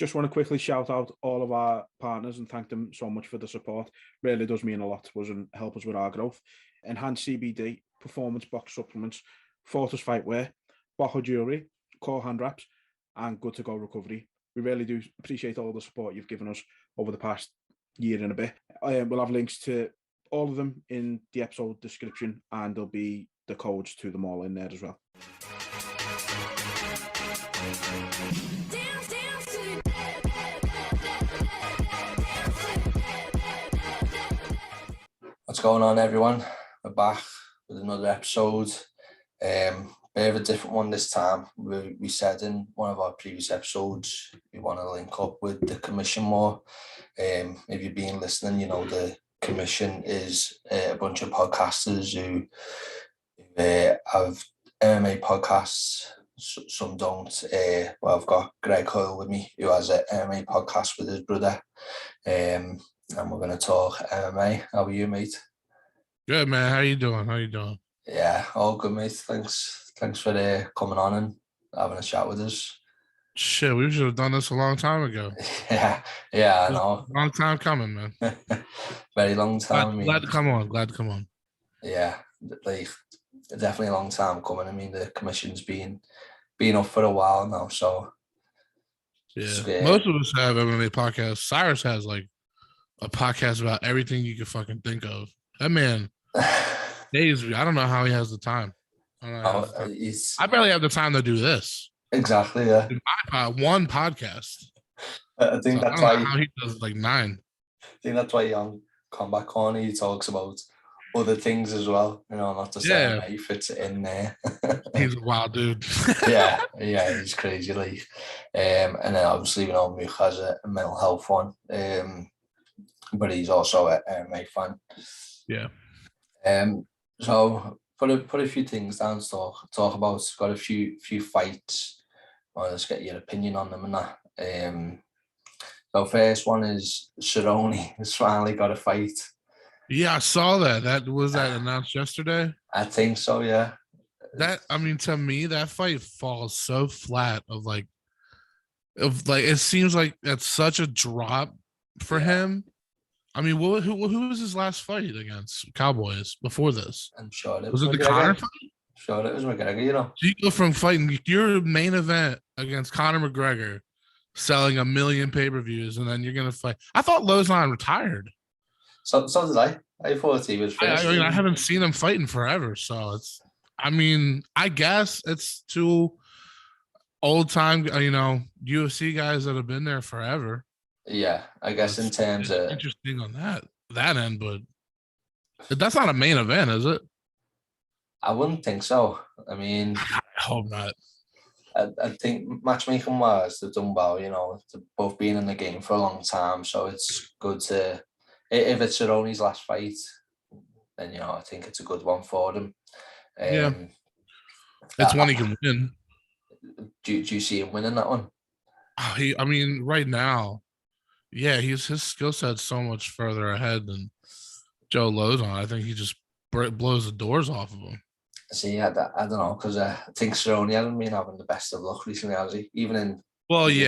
Just want to quickly shout out all of our partners and thank them so much for the support. Really does mean a lot to us and help us with our growth. Enhanced CBD, Performance Box Supplements, Fortis Fightwear, Boho Jewelry, Core Hand Wraps, and Good To Go Recovery. We really do appreciate all the support you've given us over the past year and a bit. We'll have links to all of them in the episode description, and there'll be the codes to them all in there as well. What's going on, everyone? We're back with another episode. Bit of a different one this time. We said in one of our previous episodes we want to link up with the commission more. If you've been listening, you know the commission is a bunch of podcasters who have MMA podcasts. Some don't. Well, I've got Greg Hoyle with me, who has an MMA podcast with his brother. And we're going to talk MMA. How are you, mate? Good, man. How you doing? Yeah, all good, mate. Thanks for coming on and having a chat with us. Shit, we should have done this a long time ago. Yeah, I know. Long time coming, man. Very long time. Glad to come on. Yeah, like definitely a long time coming. I mean, the commission's been up for a while now, so yeah. Most of us have MMA podcasts. Cyrus has like a podcast about everything you can fucking think of. That man, days. I don't know how he has the time. I barely have the time to do this. Exactly. Yeah. One podcast. I think that's why how he does like 9. I think that's why on Combat Corner he talks about other things as well. You know, not to say he fits it in there. He's a wild dude. yeah, he's crazy. Like, and then obviously we know Mook has a mental health one. But he's also an MMA fan. Yeah. So put a few things down to talk about. Got a few fights. Well, let's get your opinion on them and that. So first one is Cerrone has finally got a fight. Yeah, I saw that. Was that announced yesterday? I think so, yeah. To me, that fight falls so flat of like it seems like that's such a drop for him. I mean, who was his last fight against Cowboys before this? I'm sure it was it the Conor fight? Sure, it was McGregor, you know. So you go from fighting your main event against Conor McGregor, selling 1 million pay-per-views, and then you're gonna fight. I thought Lozon retired. So did I. I thought he was finished. I haven't seen him fighting forever, so it's. I mean, I guess it's two old time, UFC guys that have been there forever. Yeah, I guess in terms of interesting on that end, but that's not a main event, is it? I wouldn't think so. I mean, I hope not. I think matchmaking wise, they've done well. You know, they've both been in the game for a long time, so it's good to. If it's Cerrone's last fight, then I think it's a good one for them. It's one he can win. Do you see him winning that one? Right now. Yeah, his skill set's so much further ahead than Joe Lozon. I think he just blows the doors off of him. See, I don't know, because I think Cerrone hasn't been having the best of luck recently, has he? Even in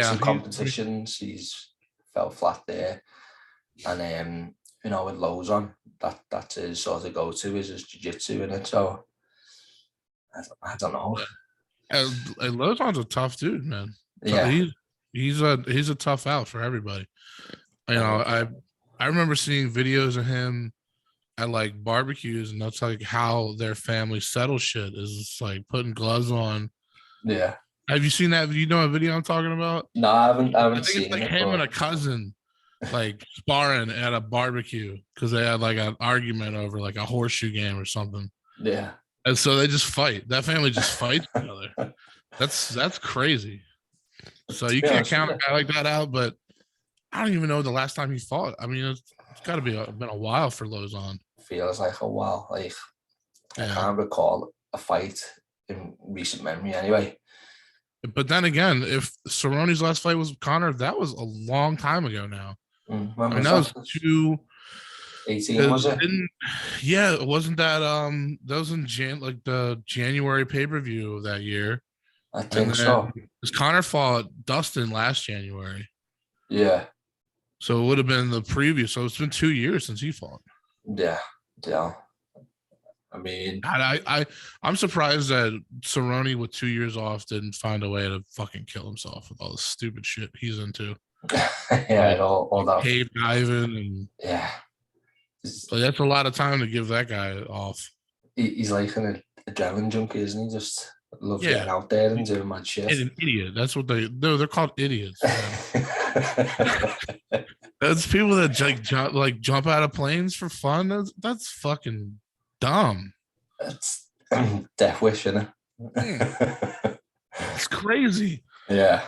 some competitions, he's fell flat there. And with Lozon, that's his sort of go-to is his jiu-jitsu in it. So I don't know. Lozon's a tough dude, man. Yeah, he's a tough out for everybody. I remember seeing videos of him at like barbecues, and that's like how their family settles shit is just like putting gloves on. Yeah. Have you seen that? You know what video I'm talking about? No, I haven't I think seen it's like it. Him and a cousin like sparring at a barbecue because they had like an argument over like a horseshoe game or something. Yeah. And so they just fight. That family just fights each other. That's crazy. So you can't count a guy like that out, but I don't even know the last time he fought. I mean, it's got to be been a while for Lozon. Feels like a while. Like I can't recall a fight in recent memory anyway. But then again, if Cerrone's last fight was with Conor, that was a long time ago now. That was 2018, was it? Yeah, wasn't that that was in the January pay-per-view of that year. I think so. Because Conor fought Dustin last January. Yeah. So it would have been the previous. So it's been 2 years since he fought. Yeah. I mean, I'm surprised that Cerrone with 2 years off didn't find a way to fucking kill himself with all the stupid shit he's into. Yeah, all that cave diving and so that's a lot of time to give that guy off. He's like an adrenaline junkie, isn't he? Just loves getting out there and doing mad shit. He's an idiot. That's what they're called idiots. That's people that jump out of planes for fun. That's fucking dumb. That's death wish, isn't it? It's crazy. Yeah.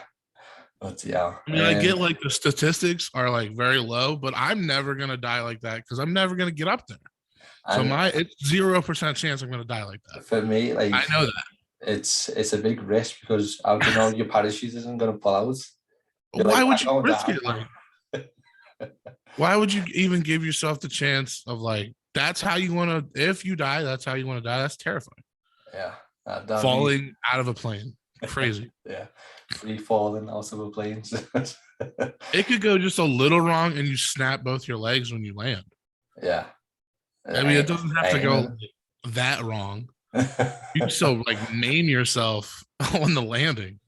But yeah. I mean, I get like the statistics are like very low, but I'm never gonna die like that because I'm never gonna get up there. So it's 0% chance I'm gonna die like that. For me, like I know that. It's a big risk because how do you know your parachute isn't gonna pull out? Why would you risk it? Like, why would you even give yourself the chance of like that's how you want to? If you die, that's how you want to die. That's terrifying. Yeah, falling out of a plane, crazy. Yeah, free falling out of a plane. It could go just a little wrong, and you snap both your legs when you land. Yeah, I mean it doesn't have to go that wrong. You can still like maim yourself on the landing.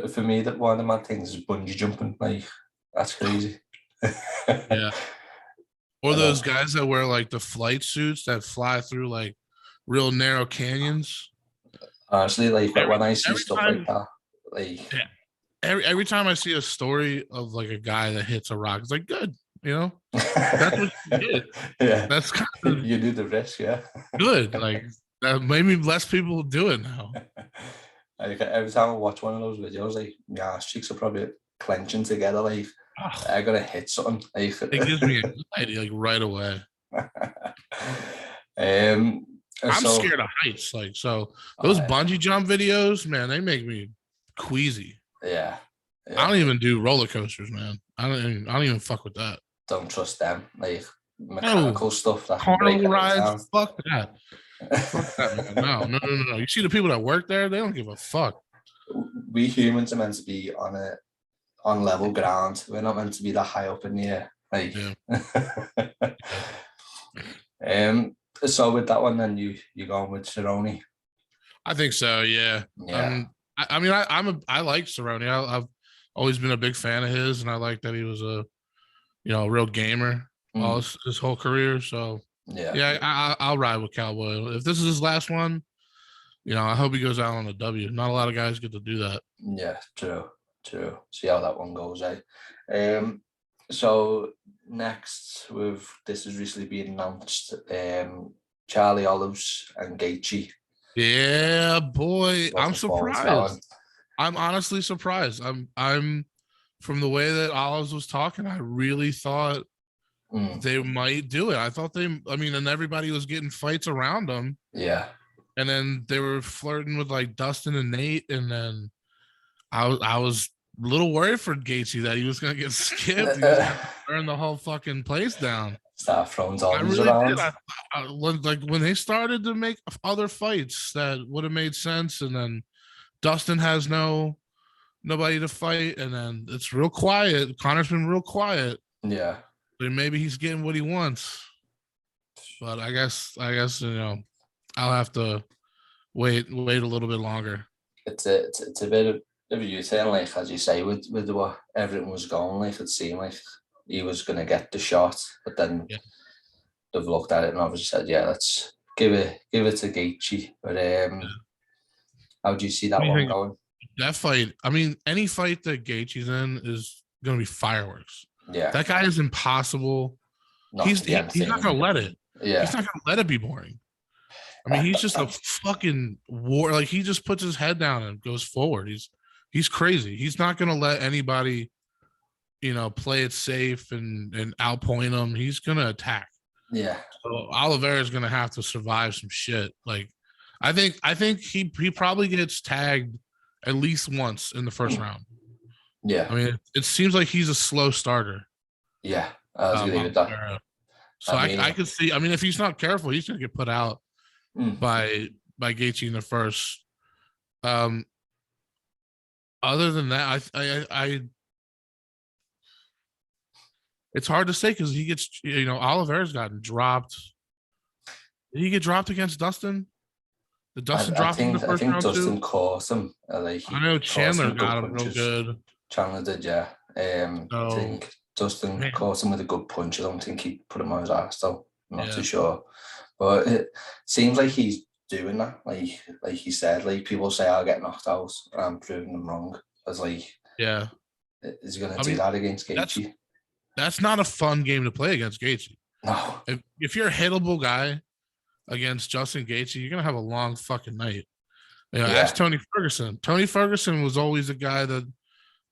For me, that one of my things is bungee jumping. Like that's crazy. Yeah. Or those guys that wear like the flight suits that fly through like real narrow canyons. Honestly, like when I see stuff like that, like every time I see a story of like a guy that hits a rock, it's like good, you know. That's what you did. Yeah, that's kind of you do the risk, yeah. Good, like maybe less people do it now. Like every time I watch one of those videos, like my ass cheeks are probably clenching together, like I gotta hit something. Like, it gives me anxiety, like right away. I'm scared of heights, like so. Those bungee jump videos, man, they make me queasy. Yeah. I don't even do roller coasters, man. I don't even fuck with that. Don't trust them, like mechanical stuff. That carnival rides, fuck that. Fuck that, man. No. You see the people that work there, they don't give a fuck. We humans are meant to be on level ground. We're not meant to be that high up in the air. Like, so with that one, then you going with Cerrone? I think so. Yeah. I mean, I like Cerrone. I've always been a big fan of his, and I like that he was a real gamer all his whole career. So I'll ride with Cowboy. If this is his last one, I hope he goes out on a W. Not a lot of guys get to do that. Yeah, true. See how that one goes, So next, this has recently been announced. Charlie Olives and Gaethje. Yeah, boy, I'm surprised. I'm honestly surprised. I'm from the way that Olives was talking. I really thought they might do it. I thought and everybody was getting fights around them. Yeah. And then they were flirting with like Dustin and Nate, and then I was a little worried for Gaethje that he was going to get skipped. He was going to burn the whole fucking place down. Start throwing zombies around. When they started to make other fights that would have made sense, and then Dustin has nobody to fight, and then it's real quiet. Connor's been real quiet. Yeah. But maybe he's getting what he wants. But I guess I'll have to wait a little bit longer. It's a bit of a U-turn, like as you say, with what everything was going. Like it seemed like he was going to get the shot, but then they've looked at it and obviously said, "Yeah, let's give it to Gaethje." But how do you see that one going? That fight, any fight that Gaethje's in is going to be fireworks. Yeah, that guy is impossible. He's not going to let it. Yeah, he's not going to let it be boring. He's just a fucking war. Like he just puts his head down and goes forward. He's crazy. He's not going to let anybody, play it safe and outpoint him. He's going to attack. Yeah. So Oliveira is going to have to survive some shit. Like, I think he probably gets tagged at least once in the first round. Yeah. It seems like he's a slow starter. Yeah. I was agree with that. So I could see. If he's not careful, he's going to get put out by Gaethje in the first. Other than that, it's hard to say because he gets, Oliveira's gotten dropped. Did he get dropped against Dustin? Did Dustin drop him in the first round Dustin too? caught him. I know Chandler got him real good. Chandler did, yeah. I think Dustin caught him with a good punch. I don't think he put him on his ass though. I'm not too sure. But it seems like he's doing that. Like he said, like people say I'll get knocked out and I'm proving them wrong. It's like, is he gonna do that against Gaethje? That's not a fun game to play against Gaethje. No. If you're a hittable guy against Justin Gaethje, you're gonna have a long fucking night. Ask Tony Ferguson. Tony Ferguson was always a guy that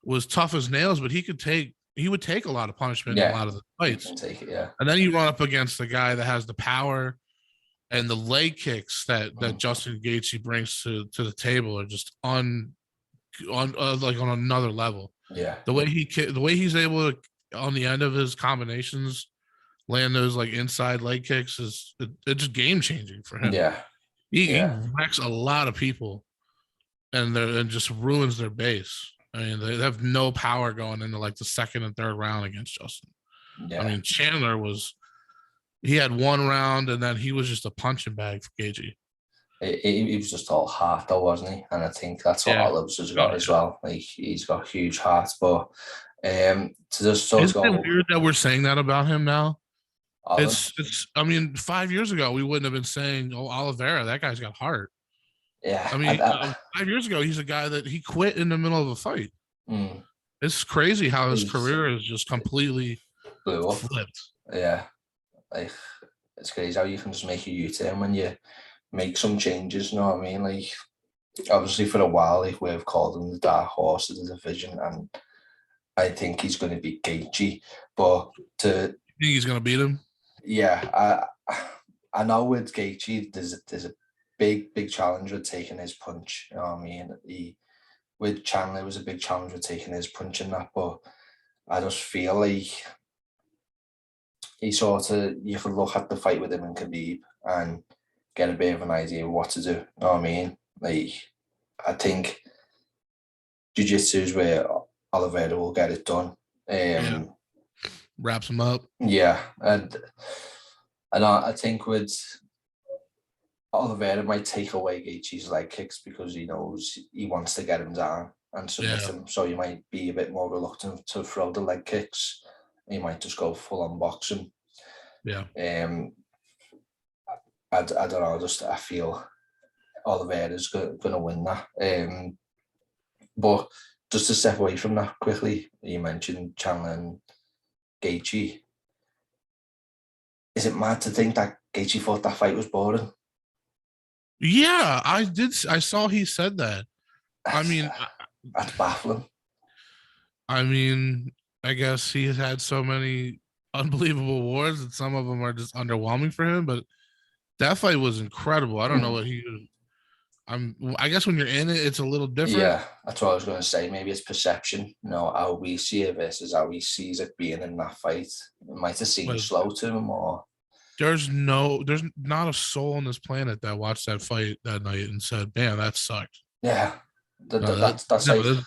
was tough as nails, but he would take a lot of punishment in a lot of the fights. He can take it, And then you run up against a guy that has the power and the leg kicks that Justin Gaethje brings to the table are just on another level. Yeah. The way he's able to, on the end of his combinations, land those like inside leg kicks it's just game changing for him. He wrecks a lot of people and just ruins their base. I mean, they have no power going into like the second and third round against Justin. I mean, Chandler he had one round and then he was just a punching bag for Gaethje. He was just all heart though, wasn't he? And I think that's what Oliver's has got as well. Like he's got huge hearts, but to just sort of Isn't it weird that we're saying that about him now? Oliver? It's I mean, 5 years ago we wouldn't have been saying, "Oh, Oliveira, that guy's got heart." Yeah. I mean, 5 years ago he's a guy that he quit in the middle of a fight. It's crazy how his career is just completely blew up. Flipped. Yeah. Like it's crazy how you can just make a U-turn when you make some changes, you know what I mean? Like obviously for a while like we've called him the dark horse of the division and I think he's going to beat Gaethje, but you think he's going to beat him? Yeah, I know with Gaethje there's a big challenge with taking his punch, you know what I mean? With Chandler, it was a big challenge with taking his punch and that, but I just feel like you could look at the fight with him and Khabib and get a bit of an idea of what to do, you know what I mean? Like, I think jiu-jitsu is where Oliveira will get it done. Wraps him up. Yeah, and I think with Oliveira might take away Gaethje's leg kicks because he knows he wants to get him down and submit him. So he might be a bit more reluctant to throw the leg kicks. He might just go full on boxing. Yeah. I don't know. I feel Oliveira's going to win that. But just to step away from that quickly, you mentioned Chandler and Gaethje. Is it mad to think that Gaethje thought that fight was boring? Yeah, I did. I saw he said that. I mean, that's baffling. I mean, I guess he has had so many unbelievable wars that some of them are just underwhelming for him. But that fight was incredible. I don't know what he. I guess when you're in it, it's a little different. Yeah, that's what I was going to say. Maybe it's perception. You know, how we see it versus how he sees it being in that fight. It might have seemed slow to him, or. There's not a soul on this planet that watched that fight that night and said, "Damn, that sucked." Yeah, that's like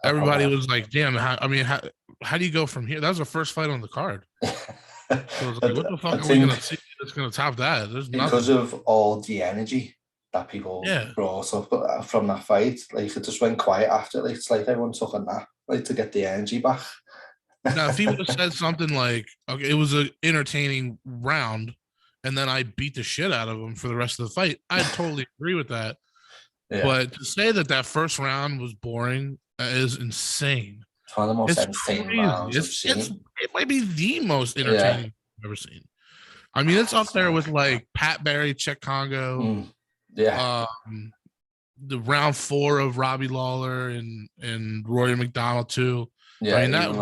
everybody was like, "Damn, how do you go from here?" That was the first fight on the card. So it was like, what the fuck are we gonna see that's gonna top that? There's because of all the energy that people brought up from that fight. Like it just went quiet after. Like it's like everyone took a nap, like to get the energy back. Now, if he would have said something like, "Okay, it was an entertaining round, and then I beat the shit out of him for the rest of the fight," I'd totally agree with that. Yeah. But to say that first round was boring is insane. It's one of the most entertaining rounds I've seen. It might be the most entertaining I've ever seen. I mean, it's up there with like Pat Barry, Czech Congo. The round 4 of Robbie Lawler and Rory McDonald too. Yeah, I mean, it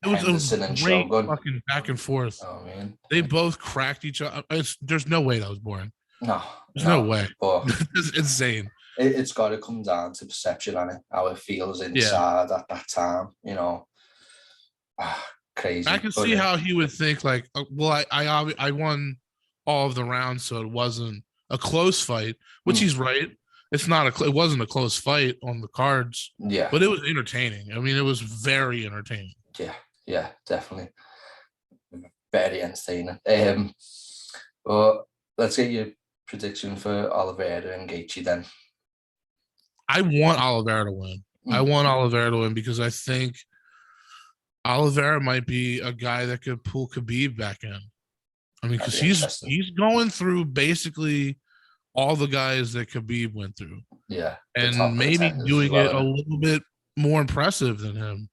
was a great fucking back and forth. Oh man, they both cracked each other. There's no way that was boring. No, there's no way. It's insane. It's got to come down to perception and how it feels inside at that time. You know, crazy. I can see how he would think like, well, I won all of the rounds, so it wasn't a close fight, which he's right. It wasn't a close fight on the cards. Yeah. But it was entertaining. I mean, it was very entertaining. Yeah. Yeah, definitely. Very entertaining. But let's get your prediction for Oliveira and Gaethje then. I want Oliveira to win. I want Oliveira to win because I think Oliveira might be a guy that could pull Khabib back in. I mean, because he's going through basically all the guys that Khabib went through. Yeah. And maybe doing it a little bit more impressive than him.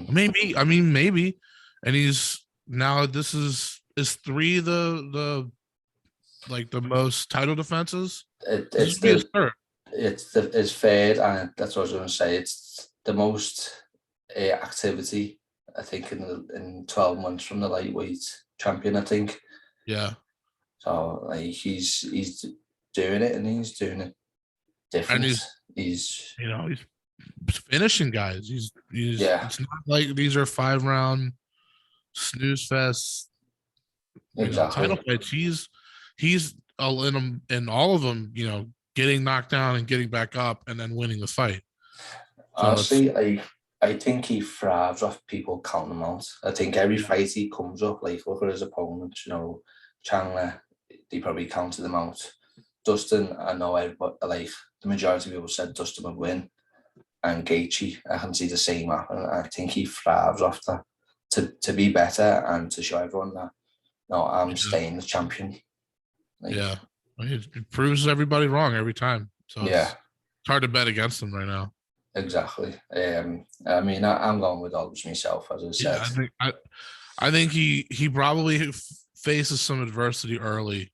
Maybe. And he's now this is 3 the most title defenses. It's third, and that's what I was going to say. It's the most activity, I think, in 12 months from the lightweight champion, I think. Yeah. So like he's doing it, and he's doing it different. And he's finishing guys. He's It's not like these are 5-round snooze fest. Title fights. He's in all of them. Getting knocked down and getting back up and then winning the fight. So honestly, I think he thrives off people counting him out. I think every fight he comes up, like look at his opponents. Chandler, they probably counted him out. Dustin, I know everybody, like the majority of people said Dustin would win, and Gaethje, I can see the same happen. I think he thrives off that to be better and to show everyone that I'm staying the champion. It proves everybody wrong every time. So it's hard to bet against him right now. Exactly. I mean, I'm going with Aldous myself, as I said. I think he probably faces some adversity early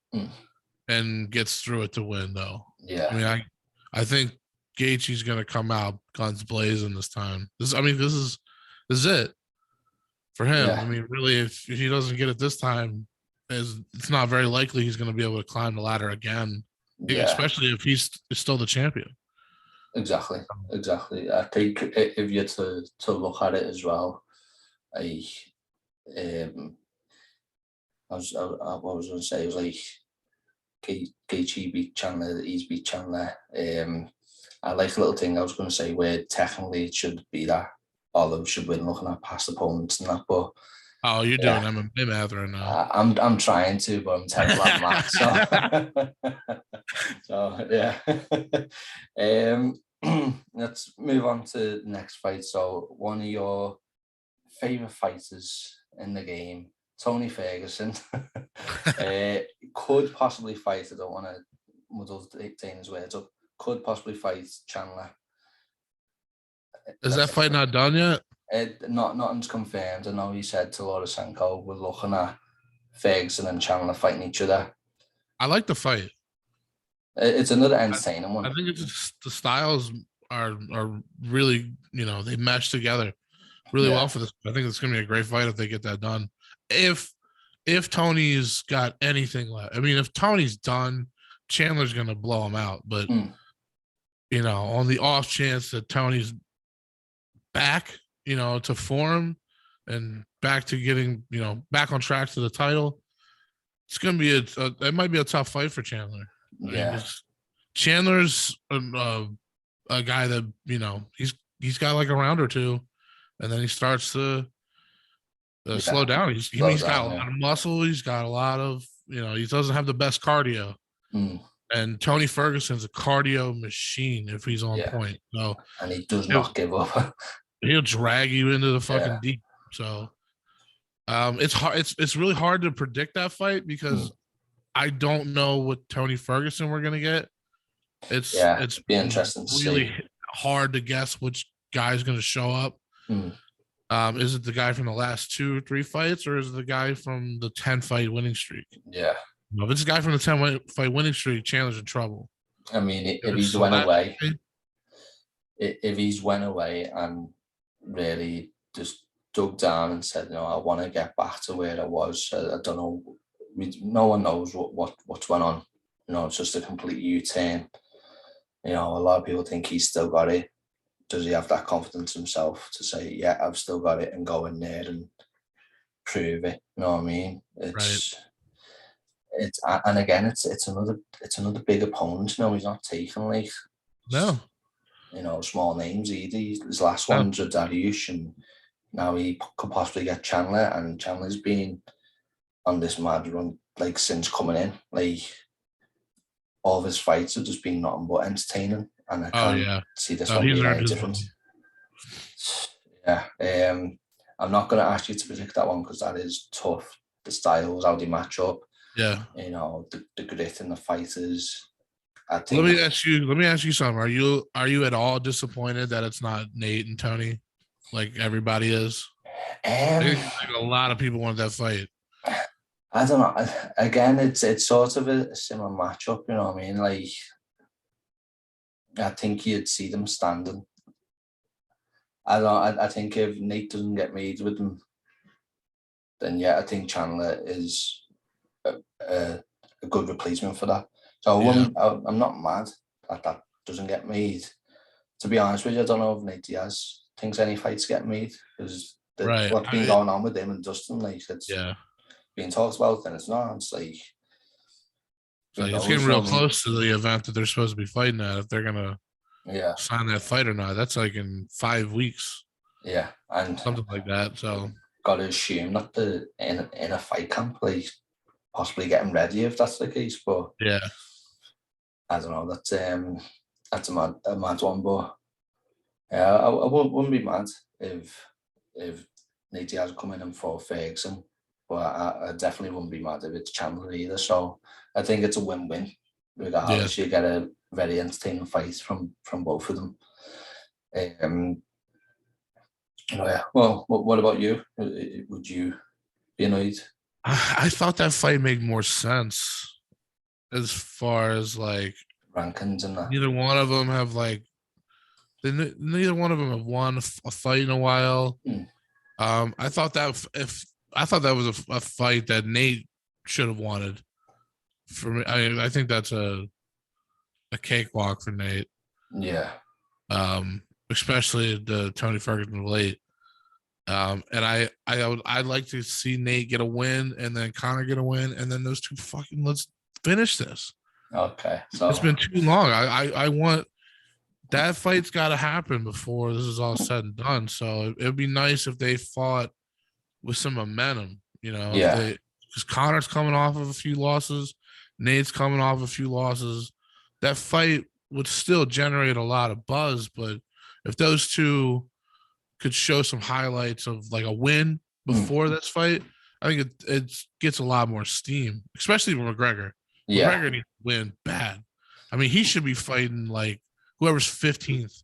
and gets through it to win, though. Yeah. I mean, I think Gaethje's going to come out guns blazing this time. This is it for him. Yeah. I mean, really, if he doesn't get it this time, it's not very likely he's going to be able to climb the ladder again, especially if he's still the champion. Exactly. I think if you're to look at it as well, what was I going to say? It was like Gaethje beat Chandler, he's beat Chandler. I like a little thing I was going to say where technically it should be that Oliver should win looking at past opponents and that, but oh, you're doing MMA math right now. I'm trying to, but I'm terrible at math. So yeah. Let's move on to the next fight. So one of your favorite fighters in the game, Tony Ferguson, could possibly fight. I don't want to muddle Dana's words up. Could possibly fight Chandler. Is that fight not done yet? Nothing's confirmed. I know he said to Lorosenko, we're looking at Ferguson and Chandler fighting each other. I like the fight. It's another entertaining one. I think it's the styles are really, they mesh together really well for this. I think it's going to be a great fight if they get that done. If Tony's got anything left, I mean, if Tony's done, Chandler's going to blow him out. But, on the off chance that Tony's back, to form and back to getting, back on track to the title, it's going to be it might be a tough fight for Chandler. Yeah. I mean, Chandler's a guy that, he's got like a round or two, and then he starts to slow down. He's got a lot of muscle. He's got a lot of, he doesn't have the best cardio. And Tony Ferguson's a cardio machine if he's on point. So, and he does not give up. He'll drag you into the fucking deep. So it's hard. It's really hard to predict that fight because I don't know what Tony Ferguson we're gonna get. It's be interesting. Really hard to guess which guy's gonna show up. Is it the guy from the last 2 or 3 fights, or is it the guy from the 10-fight winning streak? Yeah. If it's a guy from the 10-fight winning streak, Chandler's in trouble. I mean, if he's went away, and really just dug down and said, I want to get back to where I was. I don't know. No one knows what's went on. It's just a complete U-turn. A lot of people think he's still got it. Does he have that confidence himself to say, yeah, I've still got it, and go in there and prove it? You know what I mean? And again, it's another big opponent. He's not taking small names either. His last one's a Dariush, and now he could possibly get Chandler, and Chandler's been on this mad run like since coming in. Like all of his fights have just been nothing but entertaining, and I can't see this one being any different. Yeah, I'm not going to ask you to predict that one because that is tough. The styles, how they match up. Yeah, you know, the grit in the fighters. I think. Let me ask you something. Are you at all disappointed that it's not Nate and Tony, like everybody is? Like a lot of people wanted that fight. I don't know. Again, it's sort of a similar matchup. You know what I mean? Like, I think you'd see them standing. I think if Nate doesn't get made with them, then yeah, I think Chandler is a good replacement for that. So I'm not mad that doesn't get made. To be honest with you, I don't know if Nate Diaz thinks any fights get made because what's been going on with him and Dustin, like it's being talked about, and it's not. It's like it's getting real close to the event that they're supposed to be fighting at. If they're gonna sign that fight or not, that's like in 5 weeks. Yeah, and something like that. So got to assume that the in a fight camp, like possibly getting ready if that's the case. But yeah, I don't know. That's a mad one, but yeah, I wouldn't be mad if Nate Diaz come in and fought Ferguson, but I definitely wouldn't be mad if it's Chandler either. So I think it's a win-win. Regardless, you get a very entertaining fight from both of them. Well, what about you? Would you be annoyed? I thought that fight made more sense as far as like rankings and that. Neither one of them have neither one of them have won a fight in a while. I thought that was a fight that Nate should have wanted. For me, I think that's a cakewalk for Nate. Yeah. Especially the Tony Ferguson late. And I'd like to see Nate get a win and then Conor get a win and then those two let's finish this. Okay. So it's been too long. I want that fight's got to happen before this is all said and done. So it would be nice if they fought with some momentum, you know. Yeah. Because Conor's coming off of a few losses, Nate's coming off a few losses. That fight would still generate a lot of buzz, but if those two could show some highlights of like a win before this fight, I think it gets a lot more steam, especially with McGregor. Yeah. McGregor needs to win bad. I mean, he should be fighting like whoever's 15th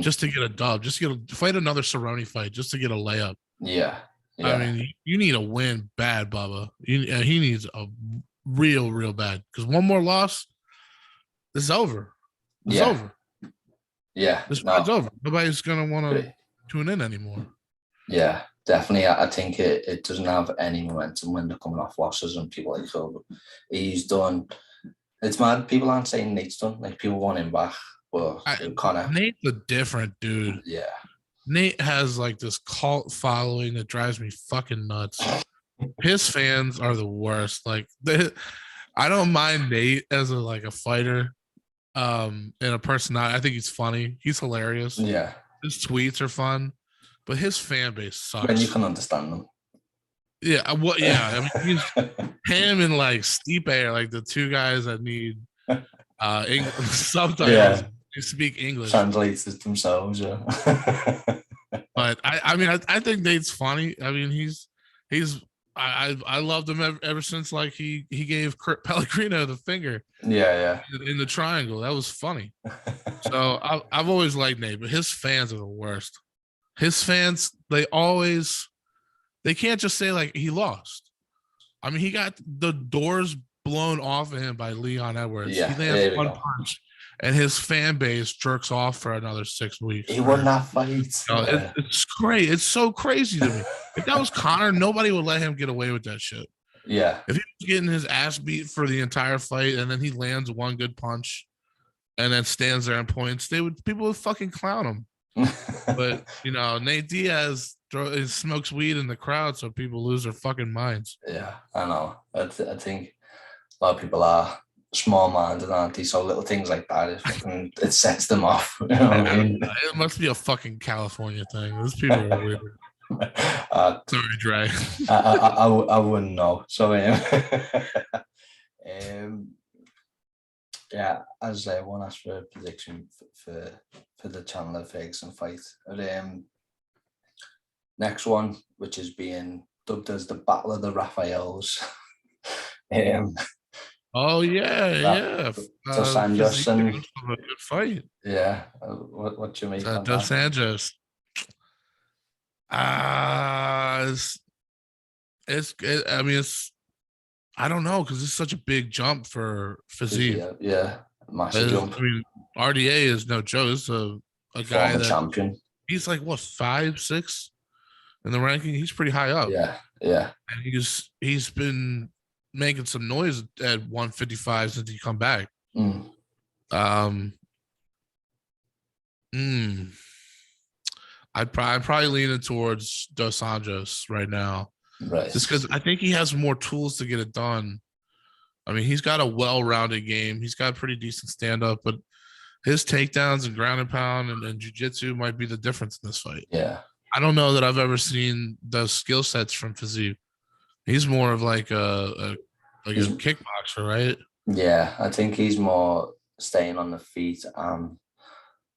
just to get a dub, just to fight another Cerrone fight, just to get a layup. Yeah. I mean, you need a win bad, Bubba. He needs a real bad because one more loss, this is over. It's over. Yeah. This fight's over. Nobody's going to want to tune in anymore. Yeah, definitely. I think it doesn't have any momentum when they're coming off losses and people like, oh, he's done. It's mad. People aren't saying Nate's done. Like, people want him back. But Conor. Nate's a different dude. Yeah. Nate has like this cult following that drives me fucking nuts. His fans are the worst. Like, I don't mind Nate as a fighter, and a personality. I think he's funny. He's hilarious. Yeah. His tweets are fun, but his fan base sucks. When you can understand them. Yeah. I mean, him and like Stipe are like the two guys that need English subtitles. Yeah. They speak English. Translates it themselves, yeah. But I think Nate's funny. I mean, I loved him ever since like he gave Pellegrino the finger. Yeah. In the triangle. That was funny. So I've always liked Nate, but his fans are the worst. His fans, they can't just say like he lost. I mean, he got the doors blown off of him by Leon Edwards. Yeah, he lands one punch. And his fan base jerks off for another 6 weeks. He won that fight. It's great. It's so crazy to me. If that was Conor, nobody would let him get away with that shit. Yeah. If he was getting his ass beat for the entire fight and then he lands one good punch and then stands there and points, people would fucking clown him. But Nate Diaz smokes weed in the crowd, so people lose their fucking minds. Yeah, I know. I think a lot of people are small-minded, aren't they? So little things like that, it sets them off. You know what I mean? It must be a fucking California thing. Those people are weird. Sorry, Dre. I wouldn't know. So yeah, as one asked for a prediction for the Chandler Ferguson fight. Next one, which is being dubbed as the Battle of the Raphaels. Oh yeah. Dos Anjos and a good fight. Yeah, what do you make on Dos that? Anjos. I mean, I don't know because it's such a big jump for physique. Yeah, massive jump. I mean, RDA is no joke. It's a guy that champion. He's like what 5'6" in the ranking. He's pretty high up. Yeah. And he's been making some noise at 155 since he come back. I'm probably leaning towards Dos Anjos right now. Right. Just because I think he has more tools to get it done. I mean, he's got a well-rounded game. He's got pretty decent stand-up, but his takedowns and ground and pound and jiu-jitsu might be the difference in this fight. Yeah. I don't know that I've ever seen those skill sets from Fiziev. He's more of like a kickboxer, right? Yeah, I think he's more staying on the feet.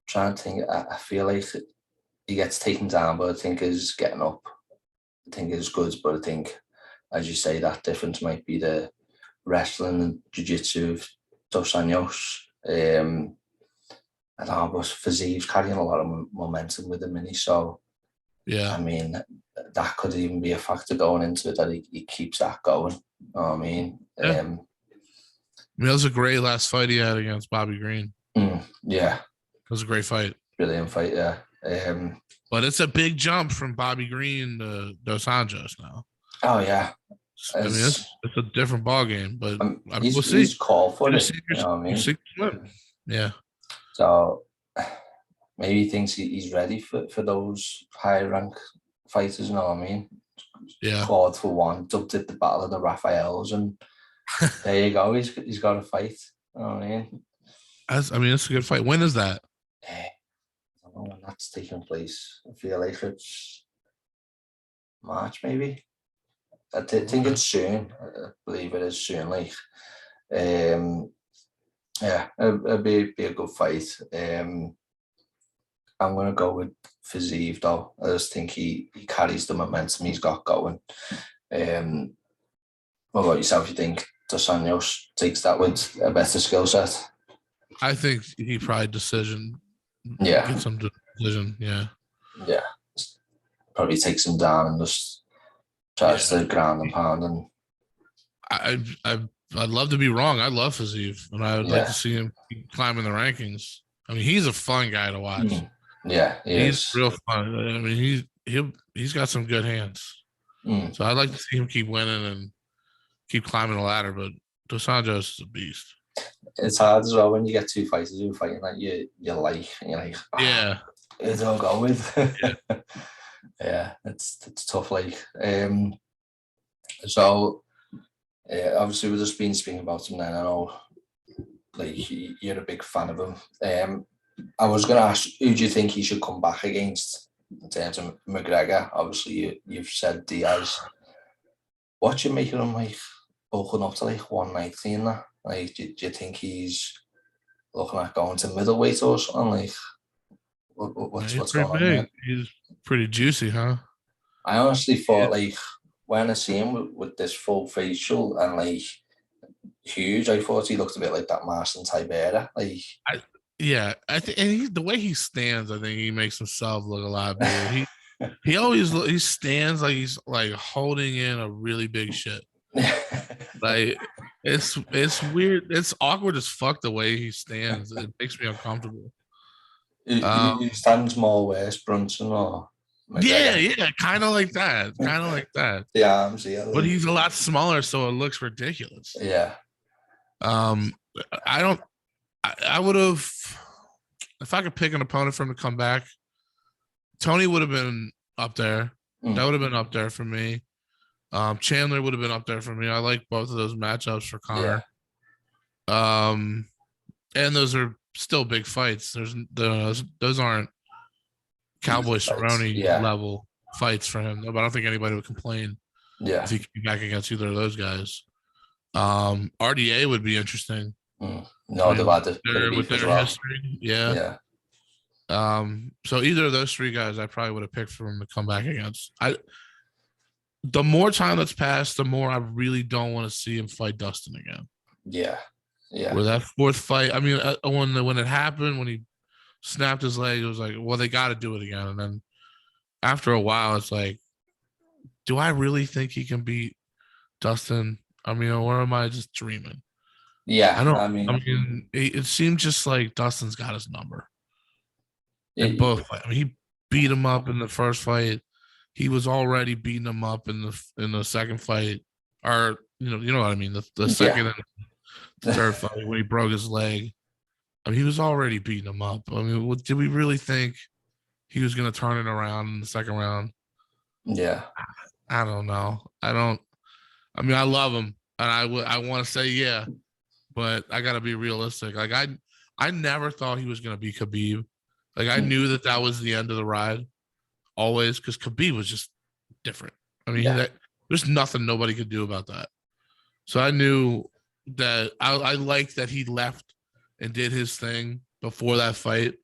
Trying to think, I feel like he gets taken down, but I think his getting up, I think is good. But I think, as you say, that difference might be the wrestling and jiu-jitsu of Dos Anjos. I don't know, but Fiziev's carrying a lot of momentum with him, and so yeah. I mean, that could even be a factor going into it, that he keeps that going. You know what I mean? Yeah. I mean, that was a great last fight he had against Bobby Green. Yeah. It was a great fight. Brilliant fight, yeah. But it's a big jump from Bobby Green to Dos Anjos now. Oh, yeah. I mean, it's a different ball game, but we'll see. He's called for it, you know what I mean? Yeah. So maybe he thinks he's ready for those higher rank fighters, you know what I mean? Yeah. Called for one, dubbed it the Battle of the Raphaels, and there you go. He's got a fight. You know what I mean? It's a good fight. When is that? I don't know when that's taking place. I feel like it's March, maybe. I think it's soon. I believe it is soon. Like, yeah, it'd be a good fight. I'm going to go with Fiziev, though. I just think he carries the momentum he's got going. What about yourself? You think Dos Anjos takes that with a better skill set? I think he probably decision. Yeah. Get some decision. Yeah. Yeah. Probably takes him down and just tries to ground and pound. And I'd love to be wrong. I love Fiziev, and I would like to see him keep climbing the rankings. I mean, he's a fun guy to watch. Yeah, he's real fun. I mean, he's got some good hands. So I'd like to see him keep winning and keep climbing the ladder. But Dos Anjos is a beast. It's hard as well when you get two fighters who are fighting that you like, and you're like, yeah, who do I go with? Yeah. Yeah, it's tough. Like, so obviously we've just been speaking about him. Then I know, like, you're a big fan of him. I was going to ask, who do you think he should come back against in terms of McGregor? Obviously, you've said Diaz. What do you make of him, like, bulking up to like 190 and that? Like, do you think he's looking at going to middleweight or something? Like, what's going on there? He's pretty juicy, huh? I honestly thought, like, when I see him with this full facial and, like, huge, I thought he looked a bit like that Marcin Tybura. Like, I think the way he stands, I think he makes himself look a lot bigger. He stands like he's like holding in a really big shit. Like, it's weird. It's awkward as fuck the way he stands. It makes me uncomfortable. He stands more West Brunson or McGregor. Yeah, kind of like that. The arms, yeah. But he's a lot smaller, so it looks ridiculous. Yeah. I would have, if I could pick an opponent for him to come back, Tony would have been up there. That would have been up there for me. Chandler would have been up there for me. I like both of those matchups for Conor. Yeah. And those are still big fights. Those aren't Cowboy Cerrone level fights for him, but I don't think anybody would complain if he came back against either of those guys. RDA would be interesting. No, they've had with their history. Yeah. So either of those three guys, I probably would have picked for him to come back against. The more time that's passed, the more I really don't want to see him fight Dustin again. Yeah. Where that fourth fight, I mean, when it happened, when he snapped his leg, it was like, well, they got to do it again. And then after a while, it's like, do I really think he can beat Dustin? I mean, or am I just dreaming? Yeah, I mean, it seemed just like Dustin's got his number in both fights. I mean, he beat him up in the first fight. He was already beating him up in the second fight, or you know what I mean. The second and the third fight when he broke his leg. I mean, he was already beating him up. I mean, did we really think he was going to turn it around in the second round? Yeah, I don't know. I mean, I love him, and I want to say yeah, but I got to be realistic. Like I never thought he was going to be Khabib. Like I knew that was the end of the ride, always, because Khabib was just different. I mean, there's nothing nobody could do about that. So I knew that I liked that he left and did his thing before that fight,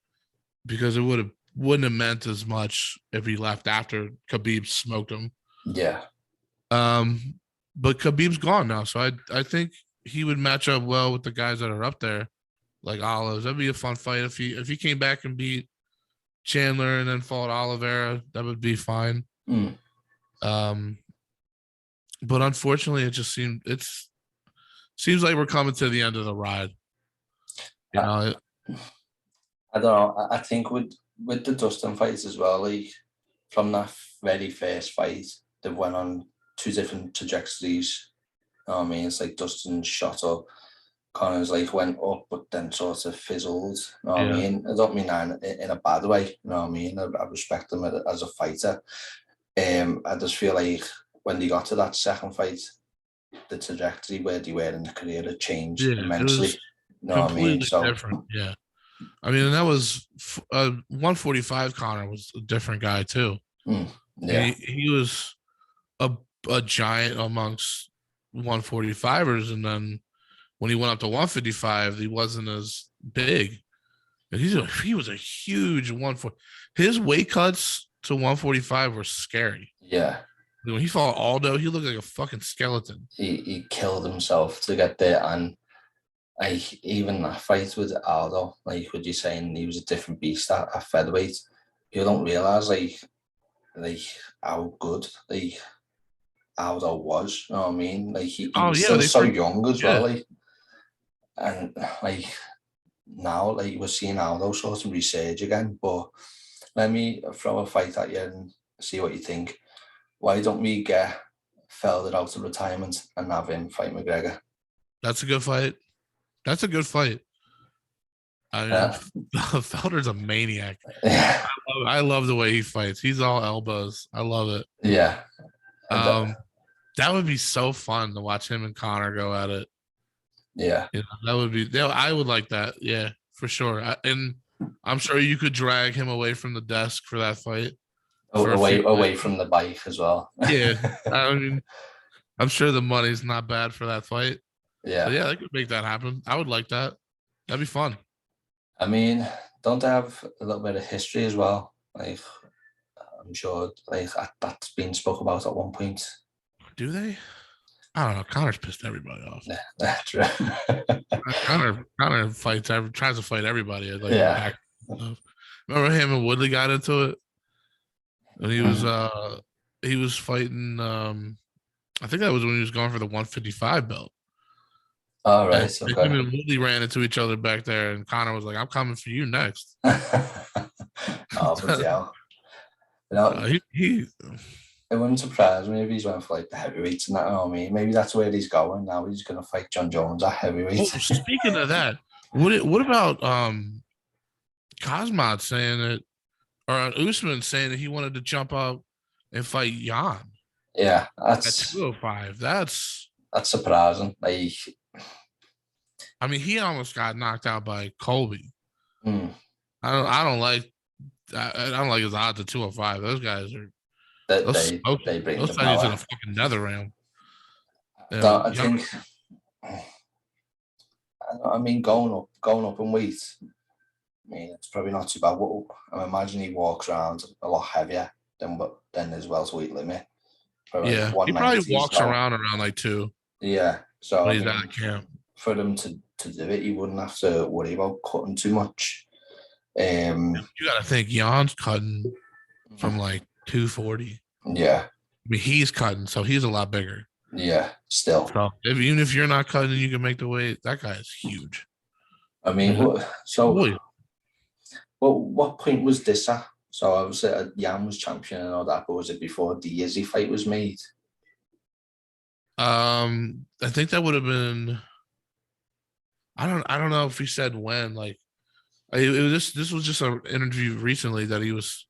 because it wouldn't have meant as much if he left after Khabib smoked him. Yeah. But Khabib's gone now, so I think he would match up well with the guys that are up there, like Olives. That'd be a fun fight if he came back and beat Chandler and then fought Oliveira. That would be fine. But unfortunately, it just seems like we're coming to the end of the ride. You know, I don't know. I think with the Dustin fights as well, like from that very first fight, they went on two different trajectories. You know what I mean? It's like Dustin shot up, Connor's like went up, but then sort of fizzled. You know what I mean? I don't mean that in a bad way. You know what I mean? I respect him as a fighter. I just feel like when they got to that second fight, the trajectory where they were in the career had changed immensely. You know what I mean? So different. Yeah. I mean, and that was 145. Connor was a different guy too. Yeah, he was a giant amongst 145ers, and then when he went up to 155, he wasn't as big. And he was a huge 140. His weight cuts to 145 were scary. Yeah. When he fought Aldo, he looked like a fucking skeleton. He killed himself to get there, and like even that fight with Aldo, like what you're saying, he was a different beast at featherweight. You don't realize like how good like Aldo was. You know what I mean? Like he was still so young as well. Like, and like now, like we're seeing Aldo sort of resurge again. But let me throw a fight at you and see what you think. Why don't we get Felder out of retirement and have him fight McGregor? That's a good fight. That's a good fight. I mean, Felder's a maniac. Yeah. I love the way he fights. He's all elbows. I love it. Yeah. That would be so fun to watch him and Connor go at it. Yeah. You know, that would be. I would like that. Yeah, for sure. And I'm sure you could drag him away from the desk for that fight. Away from the bike as well. Yeah. I mean, I'm sure the money's not bad for that fight. Yeah. So yeah, they could make that happen. I would like that. That'd be fun. I mean, don't they have a little bit of history as well? Like, I'm sure like that's been spoke about at one point. Do they? I don't know. Connor's pissed everybody off. Yeah, that's right. Connor tries to fight everybody. Like, yeah. Remember him and Woodley got into it? And he was fighting I think that was when he was going for the 155 belt. All right. And him and Woodley ran into each other back there, and Connor was like, "I'm coming for you next." Oh, but yeah. You know, it wouldn't surprise me if he's went for like the heavyweights and that. You know what I mean? Maybe that's where he's going now. He's going to fight John Jones at heavyweight. Oh, speaking of that, what about Kazmat saying that, or Usman saying that he wanted to jump up and fight Jan? Yeah, at 205. That's surprising. Like, I mean, he almost got knocked out by Colby. I don't like his odds at 205. Those guys are They bring those the send you to power. the fucking nether realm. I think. I mean, going up in weight. I mean, it's probably not too bad. I imagine he walks around a lot heavier than his welterweight limit. Probably he probably walks around like 2. Yeah, so when he's out of camp. For them to do it, he wouldn't have to worry about cutting too much. You got to think Jan's cutting from like 240. Yeah, I mean he's cutting, so he's a lot bigger. Yeah, still. So even if you're not cutting, you can make the weight. That guy is huge. I mean, what point was this at? So obviously Jan was champion and all that, but was it before the Izzy fight was made? I think that would have been. I don't know if he said when. Like, this was just an interview recently that he was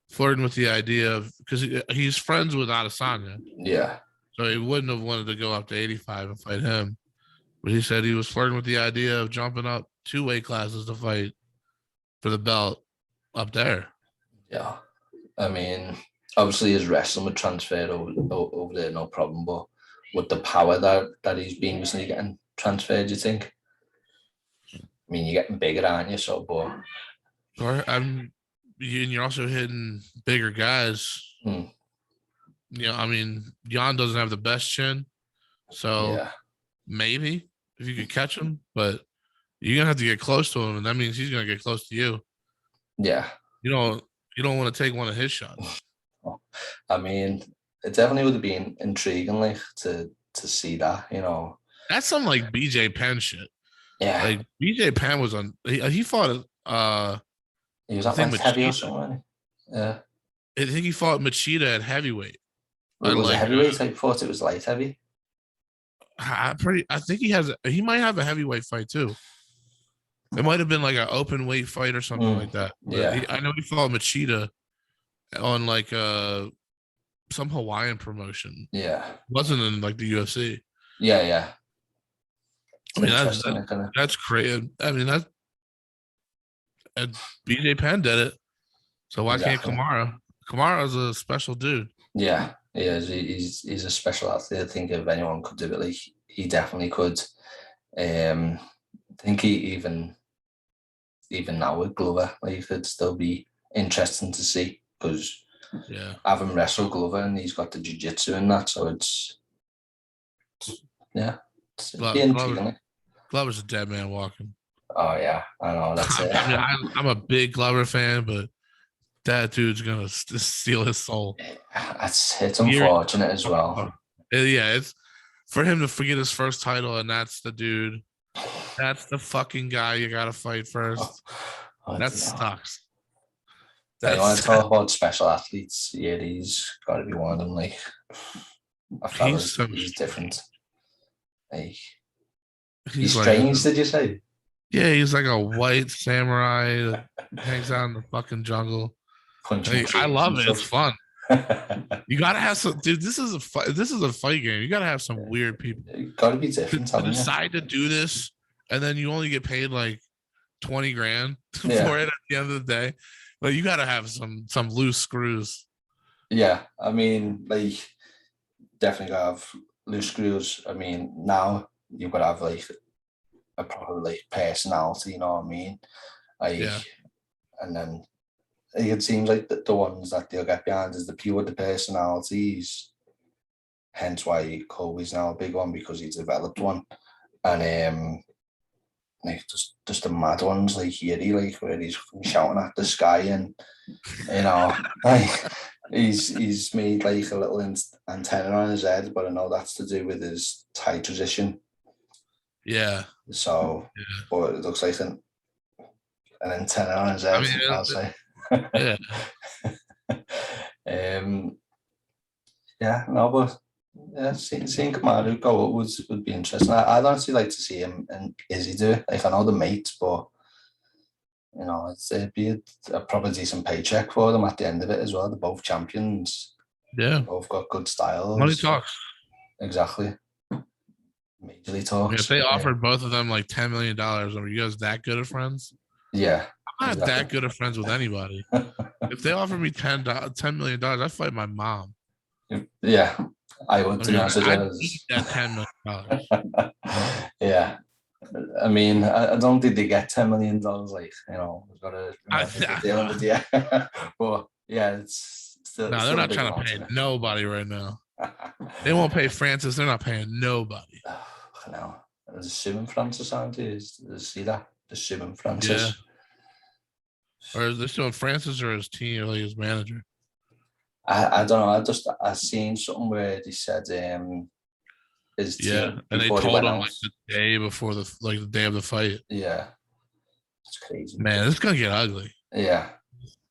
flirting with the idea of, because he's friends with Adesanya. Yeah. So he wouldn't have wanted to go up to 85 and fight him, but he said he was flirting with the idea of jumping up 2 weight classes to fight for the belt up there. Yeah, I mean, obviously his wrestling would transfer over there, no problem. But with the power that he's been recently getting transferred, do you think? I mean, you're getting bigger, aren't you? So, but you're also hitting bigger guys. I mean, Jan doesn't have the best chin, so maybe if you could catch him, but you're gonna have to get close to him, and that means he's gonna get close to you. Yeah, you don't want to take one of his shots. I mean, it definitely would have been intriguing, like to see that. That's some like BJ Penn shit. Yeah, like BJ Penn was on. He fought. He was at light heavy or something. Yeah, I think he fought Machida at heavyweight. Was it heavyweight? I thought it was light heavy. I think he might have a heavyweight fight too. It might have been like an open weight fight or something like that. Yeah, I know he fought Machida on like some Hawaiian promotion. Yeah, it wasn't in like the UFC. Yeah. I mean that's crazy. I mean BJ Penn did it, so why can't Kamara? Kamara's a special dude. Yeah, he is. He's a special athlete. I think if anyone could do it, like he definitely could. I think he even now with Glover, like it could still be interesting to see, because having wrestled Glover and he's got the jiu-jitsu and that, so it's Glover's a dead man walking. Oh yeah, I know. That's it. I mean, I'm a big Glover fan, but that dude's gonna steal his soul. It's unfortunate as well. Yeah, it's for him to forget his first title, and that's the dude. That's the fucking guy you gotta fight first. That sucks. You want to talk about special athletes? Yeah, he's got to be one of them. Like, he's different. Like, he's strange. Did you say? Yeah, he's like a white samurai that hangs out in the fucking jungle. I love it. It's fun. You gotta have some, dude. This is a fight game. You gotta have some weird people. You gotta be different. To decide to do this, and then you only get paid like $20,000 for it at the end of the day. But you gotta have some loose screws. Yeah, I mean, like, definitely gotta have loose screws. I mean, now you've got to have like a proper like personality. You know what I mean? Like, and then it seems like the ones that they'll get behind is the personalities. Hence why Kobe's now a big one, because he's developed one. And like just the mad ones like Yuri, like where he's shouting at the sky, and like he's made like a little antenna on his head, but I know that's to do with his tight position. Yeah. So, but it looks like an antenna on his head. I mean, I'll say. Seeing Kamaru go up would be interesting. I'd honestly like to see him and Izzy do it. Like, I know the mates, but it'd be a proper decent paycheck for them at the end of it as well. They're both champions. Yeah, both got good styles. Money talks. Exactly. Majorly talks. If they offered both of them like $10 million, are you guys that good of friends? Yeah, I'm not that good of friends with anybody. If they offer me $10 million, I'd fight my mom. Yeah, I would. To be honest, I need that $10 million. Yeah, I mean, I don't think they get $10 million. Like, you know, we've got to remember dealing with but yeah, it's still. No, they're not trying to pay nobody right now. They won't pay Francis. They're not paying nobody. No, there's suing Francis, aren't you? See that? The suing Francis. Yeah. Or is this suing Francis or his team or like his manager? I don't know. I seen something where they said his team and they told him like the day before the day of the fight. Yeah, it's crazy. Man, it's gonna get ugly. Yeah,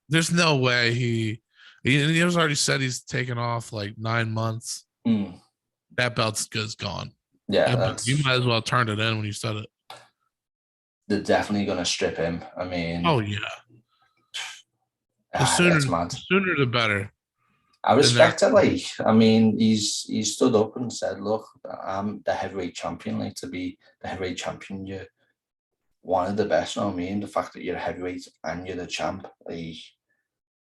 there's no way he was already said he's taken off like 9 months. That belt's gone. Yeah, you might as well turn it in when you said it. They're definitely gonna strip him. I mean, oh yeah. The sooner the better. I respect it. Like, I mean, he's stood up and said, "Look, I'm the heavyweight champion. Like, to be the heavyweight champion, you're one of the best." You know what I mean? The fact that you're a heavyweight and you're the champ, like,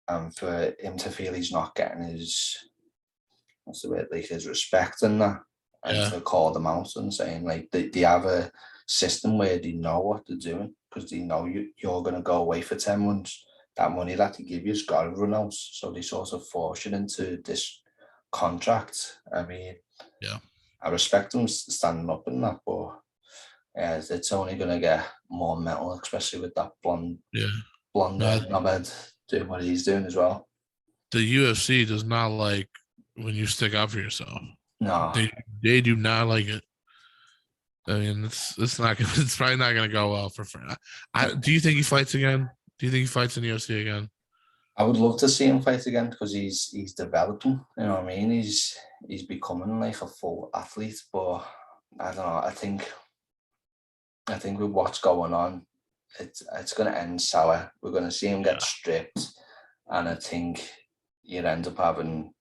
and for him to feel he's not getting his, what's the word, like his respect in that, and to call them out and saying like they have a system where they know what they're doing because they know you're going to go away for 10 months. That money that they give you has got to run out, so they sort of force you into this contract. I mean, I respect them standing up in that, but it's only going to get more metal, especially with that blonde knobhead doing what he's doing as well. The UFC does not like when you stick up for yourself. No, they do not like it. I mean, it's not gonna. It's probably not gonna go well for Frank. Do you think he fights again? Do you think he fights in the UFC again? I would love to see him fight again because he's developing. You know what I mean? He's becoming like a full athlete. But I don't know. I think with what's going on, it's going to end sour. We're going to see him get stripped, and I think you'd end up having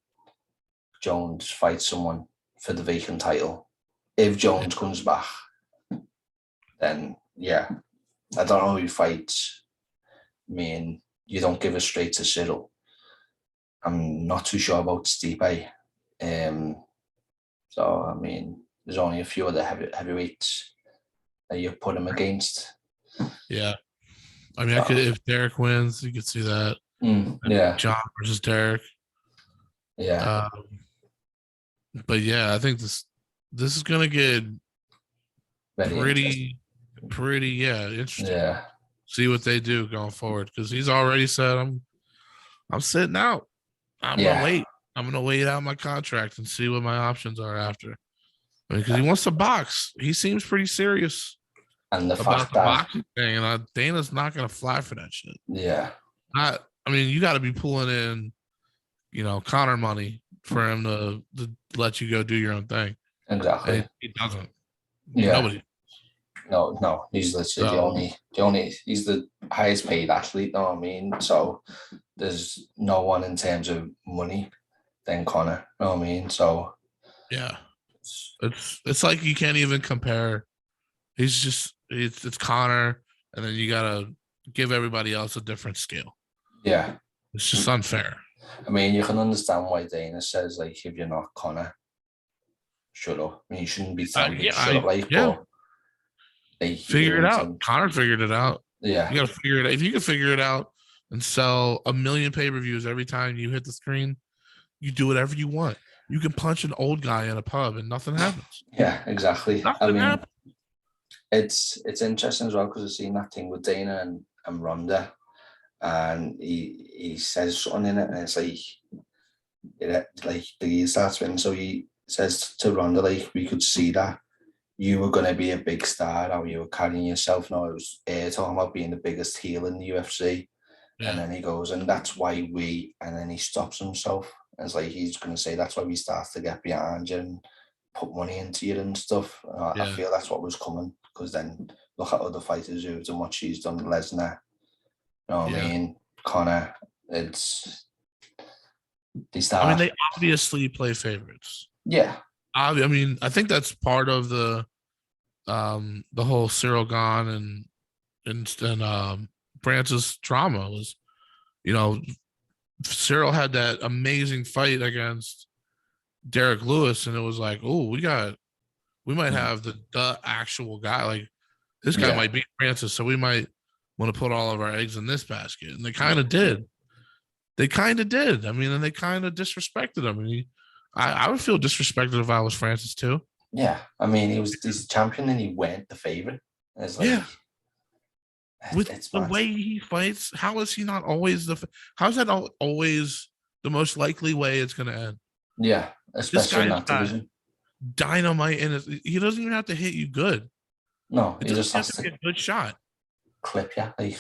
Jones fight someone for the vacant title. If Jones comes back, then I don't know who fights. I mean, you don't give it straight to Cyril. I'm not too sure about Stipe. So, I mean, there's only a few other heavyweights that you put him against. Yeah. I mean, if Derek wins, you could see that. John versus Derek. Yeah. But yeah, I think this is going to get pretty interesting. Yeah. See what they do going forward because he's already said I'm sitting out. I'm gonna wait. I'm gonna wait out my contract and see what my options are after. Because he wants to box. He seems pretty serious and the about fact the boxing thing, and Dana's not gonna fly for that shit. Yeah. I mean, you got to be pulling in, Connor money for him to let you go do your own thing. Exactly. And he doesn't. Yeah. Nobody. No, he's literally the only. He's the highest paid athlete. You know what I mean? So there's no one in terms of money than Connor. You know what I mean? So yeah, it's like you can't even compare. He's just it's Connor, and then you gotta give everybody else a different scale. Yeah, it's just unfair. I mean, you can understand why Dana says like, if you're not Connor, shut up. I mean, you shouldn't be telling me shut up. Like, but figure it out. Connor figured it out. Yeah, you gotta figure it out. If you can figure it out and sell 1 million pay-per-views every time you hit the screen, you do whatever you want. You can punch an old guy in a pub and nothing happens. Yeah, exactly. Nothing happens. It's interesting as well because I've seen that thing with Dana and Ronda, and he says something in it, and it's like the starts winning. So he says to Ronda, like, we could see that you were going to be a big star, how you were carrying yourself. No, it was talking about being the biggest heel in the UFC. Yeah. And then he goes, and that's why and then he stops himself. And it's like, he's going to say, that's why we start to get behind you and put money into you and stuff. I feel that's what was coming, because then look at other fighters who've done what she's done, Lesnar. You know what I mean? Connor, they obviously play favorites. Yeah. I mean, I think that's part of the whole Cyril gone and Francis drama was, Cyril had that amazing fight against Derek Lewis, and it was like, oh, we might have the actual guy. Like this guy might beat Francis, so we might want to put all of our eggs in this basket. And they kind of did. They kind of did. I mean, and they kind of disrespected him. And I would feel disrespected if I was Francis too. Yeah, I mean, he's a champion and he went the favorite. It's like, with the way he fights, how is he not always how's that always the most likely way it's going to end? Yeah, especially in that division. Dynamite in it. He doesn't even have to hit you good. No, he just has to get a good shot. Clip you. Like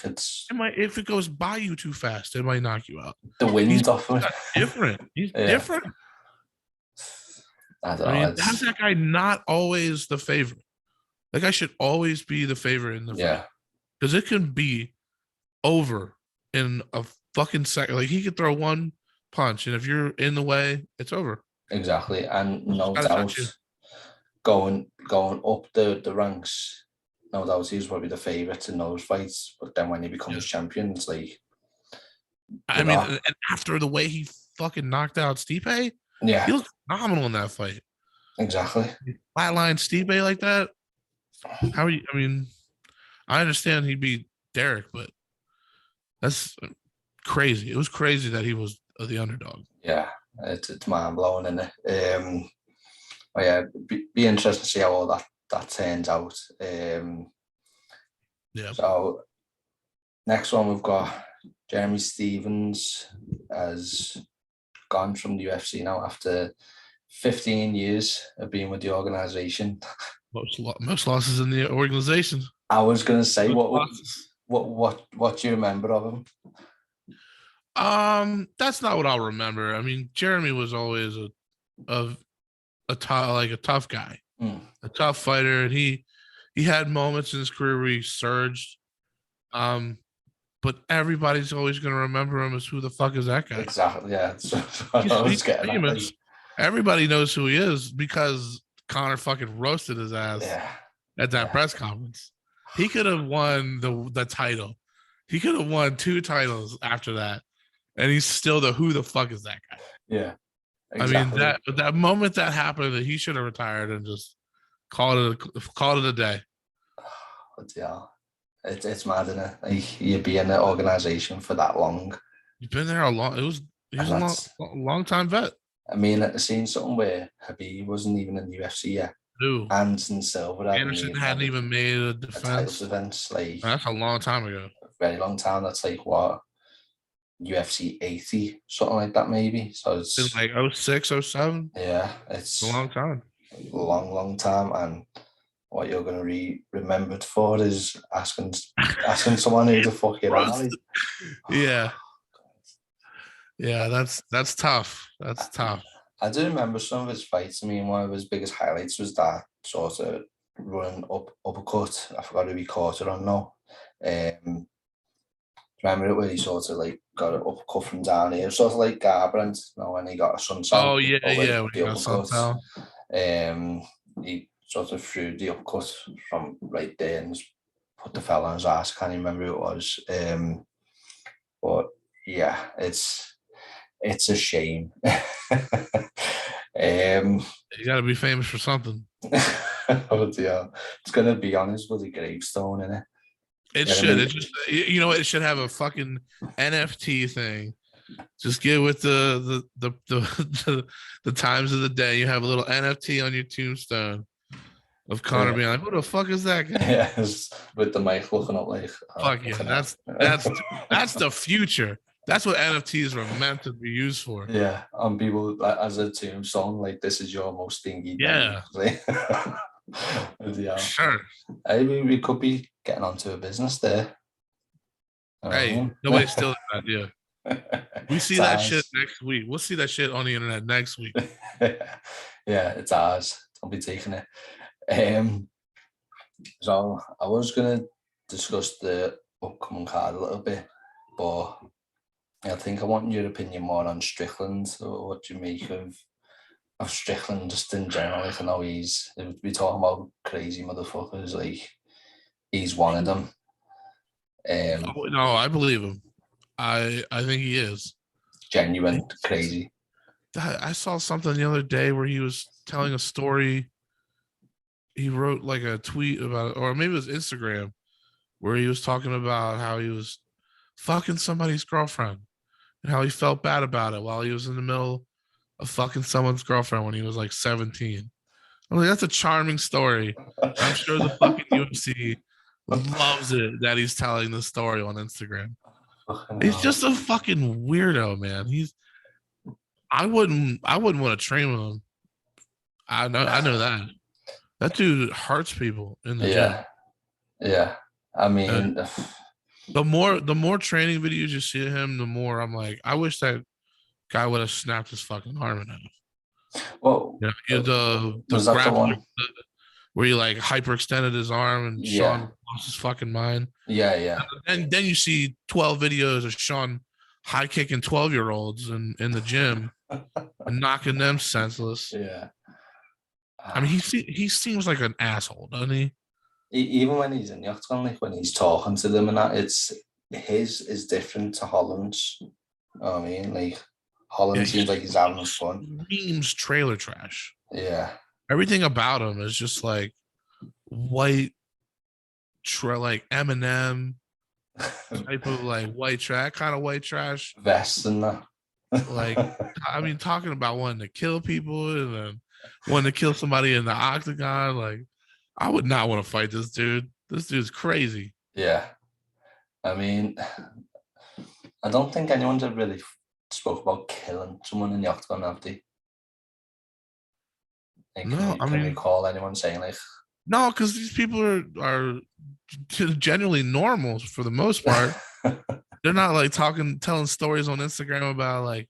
if it goes by you too fast, it might knock you out. The wind's off him. Different. He's different. I don't know. How's that guy not always the favorite? That guy should always be the favorite in the fight. Because it can be over in a fucking second. Like he could throw one punch, and if you're in the way, it's over. Exactly, and no doubt, going up the ranks, no doubt he's probably the favourite in those fights. But then when he becomes champion, it's like, I mean, and after the way he fucking knocked out Stipe, he looked phenomenal in that fight. Exactly, flatline Stipe like that. How are you? I mean, I understand he beat Derek, but that's crazy. It was crazy that he was the underdog. Yeah. It's mind blowing, isn't it? But yeah, be interesting to see how all that turns out. So next one we've got Jeremy Stephens has gone from the UFC now after 15 years of being with the organization. Most losses in the organization. I was going to say, what do you remember of him? That's not what I'll remember. I mean, Jeremy was always a tough guy, a tough fighter, and he had moments in his career where he surged. But everybody's always going to remember him as who the fuck is that guy? Exactly. Yeah, he's famous. Everybody knows who he is because Conor fucking roasted his ass at that press conference. He could have won the title. He could have won 2 titles after that. And he's still who the fuck is that guy? Yeah. Exactly. I mean, that moment that happened, that he should have retired and just called it a day. Yeah. It's mad, isn't it? Like, you be in the organization for that long. You've been there a long. He was a long time vet. I mean, I've seen something where Habib wasn't even in the UFC yet. Anderson Silva hadn't even made a defense. Like, that's a long time ago. A very long time. That's like what? UFC 80, something like that, maybe. So it's like 06, 07. Yeah, it's a long time. Long time. And what you're going to be remembered for is asking someone who the fuck you are. Yeah, that's tough. That's tough. I do remember some of his fights. I mean, one of his biggest highlights was that sort of running uppercut. I forgot who he caught it on now. Remember it where he sort of like got an uppercut from down here, sort of like Garbrandt, when he got a sunset. Oh yeah, when he got sunset. He sort of threw the uppercut from right there and put the fella on his ass. I can't even remember who it was. But yeah, it's a shame. You got to be famous for something. Oh dear, it's gonna be on his bloody gravestone, isn't it? It should. It just, it should have a fucking NFT thing. Just get with the times of the day. You have a little NFT on your tombstone of Conor being like, "Who the fuck is that guy?" Yeah, with the mic looking up like, "Fuck yeah!" That's the future. That's what NFTs were meant to be used for. Yeah, on people as a tombstone, like, this is your most stingy. Yeah. Yeah. Sure. Maybe we could be getting onto a business there. Hey, nobody steals that idea. We see that shit next week. We'll see that shit on the internet next week. Yeah, it's ours. I'll be taking it. So I was gonna discuss the upcoming card a little bit, but I think I want your opinion more on Strickland. So what do you make of Strickland just in general? Like, I know we're talking about crazy motherfuckers, like, he's one of them. No, I believe him. I think he is genuine, crazy. I saw something the other day where he was telling a story. He wrote like a tweet about it, or maybe it was Instagram, where he was talking about how he was fucking somebody's girlfriend and how he felt bad about it while he was in the middle of fucking someone's girlfriend when he was like 17. I'm like, that's a charming story. I'm sure the fucking UFC loves it that he's telling the story on Instagram. He's just a fucking weirdo, man. I wouldn't want to train with him. I know that. That dude hurts people in the gym. Yeah. I mean, the more training videos you see of him, the more I'm like, I wish that guy would have snapped his fucking arm in half. Well, the was that the one where he like hyperextended his arm and Sean lost his fucking mind? Yeah. And then you see 12 videos of Sean high kicking 12-year-olds in the gym and knocking them senseless. Yeah. I mean, he seems like an asshole, doesn't he? Even when he's in the octagon, like when he's talking to them and that, his is different to Holland's. You know what I mean? Like Holland seems like he's having fun. Memes trailer trash. Yeah. Everything about him is just like white, like Eminem type of like white trash, kind of white trash. Vest and that. Like, I mean, talking about wanting to kill people and then wanting to kill somebody in the octagon. Like, I would not want to fight this dude. This dude's crazy. Yeah. I mean, I don't think anyone's ever really spoke about killing someone in the octagon, have they? Like, no, can you recall anyone saying like? No, because these people are generally normal for the most part. They're not like telling stories on Instagram about like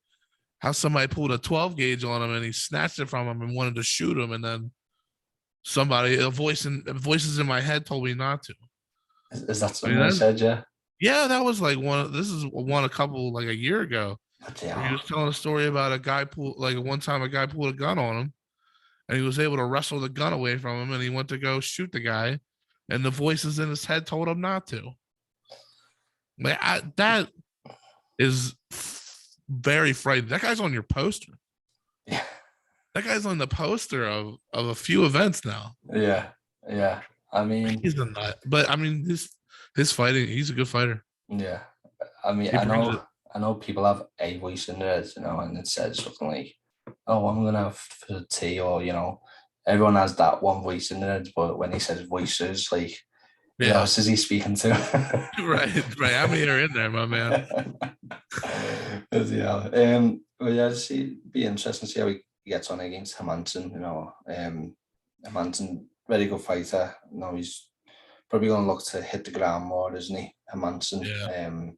how somebody pulled a 12 gauge on him and he snatched it from him and wanted to shoot him, and then voices in my head told me not to. Is that something I said? Yeah, that was like a couple like a year ago. He was telling a story about a guy one time a guy pulled a gun on him, and he was able to wrestle the gun away from him, and he went to go shoot the guy, and the voices in his head told him not to. Like, that is very frightening. That guy's on your poster. Yeah. That guy's on the poster of a few events now. Yeah. I mean, he's a nut, but I mean, his fighting, he's a good fighter. Yeah. I mean, I know people have a voice in there, you know, and it says something like, "Oh, I'm gonna have for the tea," or you know, everyone has that one voice in there. But when he says voices, like, who else is he speaking to? right. How many are in there, my man? Well, yeah, it'd be interesting to see how he gets on against Hermansson. You know, Hermansson, very good fighter. You know, he's probably going to look to hit the ground more, isn't he, Hermansson? Yeah.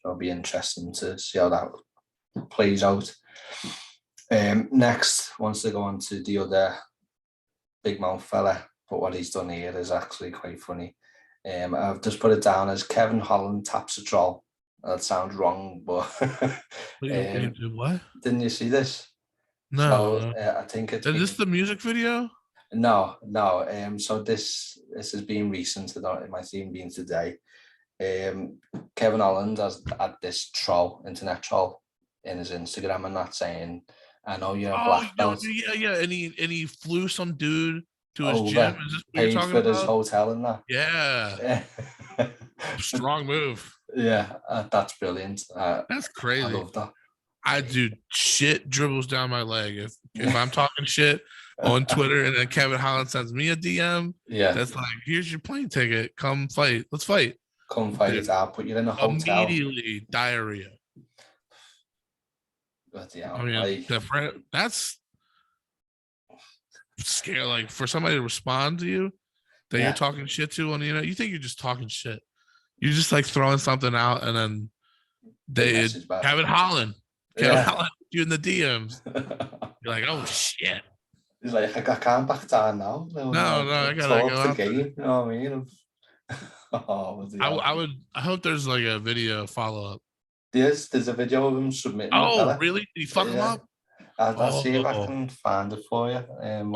It'll be interesting to see how that plays out. Next, once they go on to the other big mouth fella, but what he's done here is actually quite funny. I've just put it down as Kevin Holland taps a troll. That sounds wrong, but what? Didn't you see this? No. So, I think it's. Is this the music video? No. So this has been recent. It might even been today. Kevin Holland has had this internet troll in his Instagram and that saying, "I know you're a black belt." Yeah. And he flew some dude to his gym. Is this what paid you're talking for about? his hotel and that. Yeah. Strong move. Yeah, that's brilliant. That's crazy. I love that. I do shit dribbles down my leg. If I'm talking shit on Twitter and then Kevin Holland sends me a DM, that's like, here's your plane ticket. Come fight. Let's fight. Come fight. Dude, I'll put you in a hotel. Immediately diarrhea. I mean, that's scary. Like, for somebody to respond to you that you're talking shit to on the internet, you think you're just talking shit. You're just like throwing something out, and then Kevin Holland, you in the DMs. You're like, oh shit. He's like, I can't back down now. No, I gotta go the game. You know what I mean? I hope there's like a video follow up. There's a video of him submitting. Oh, really? Did he fuck him up? I'll see if I can find it for you.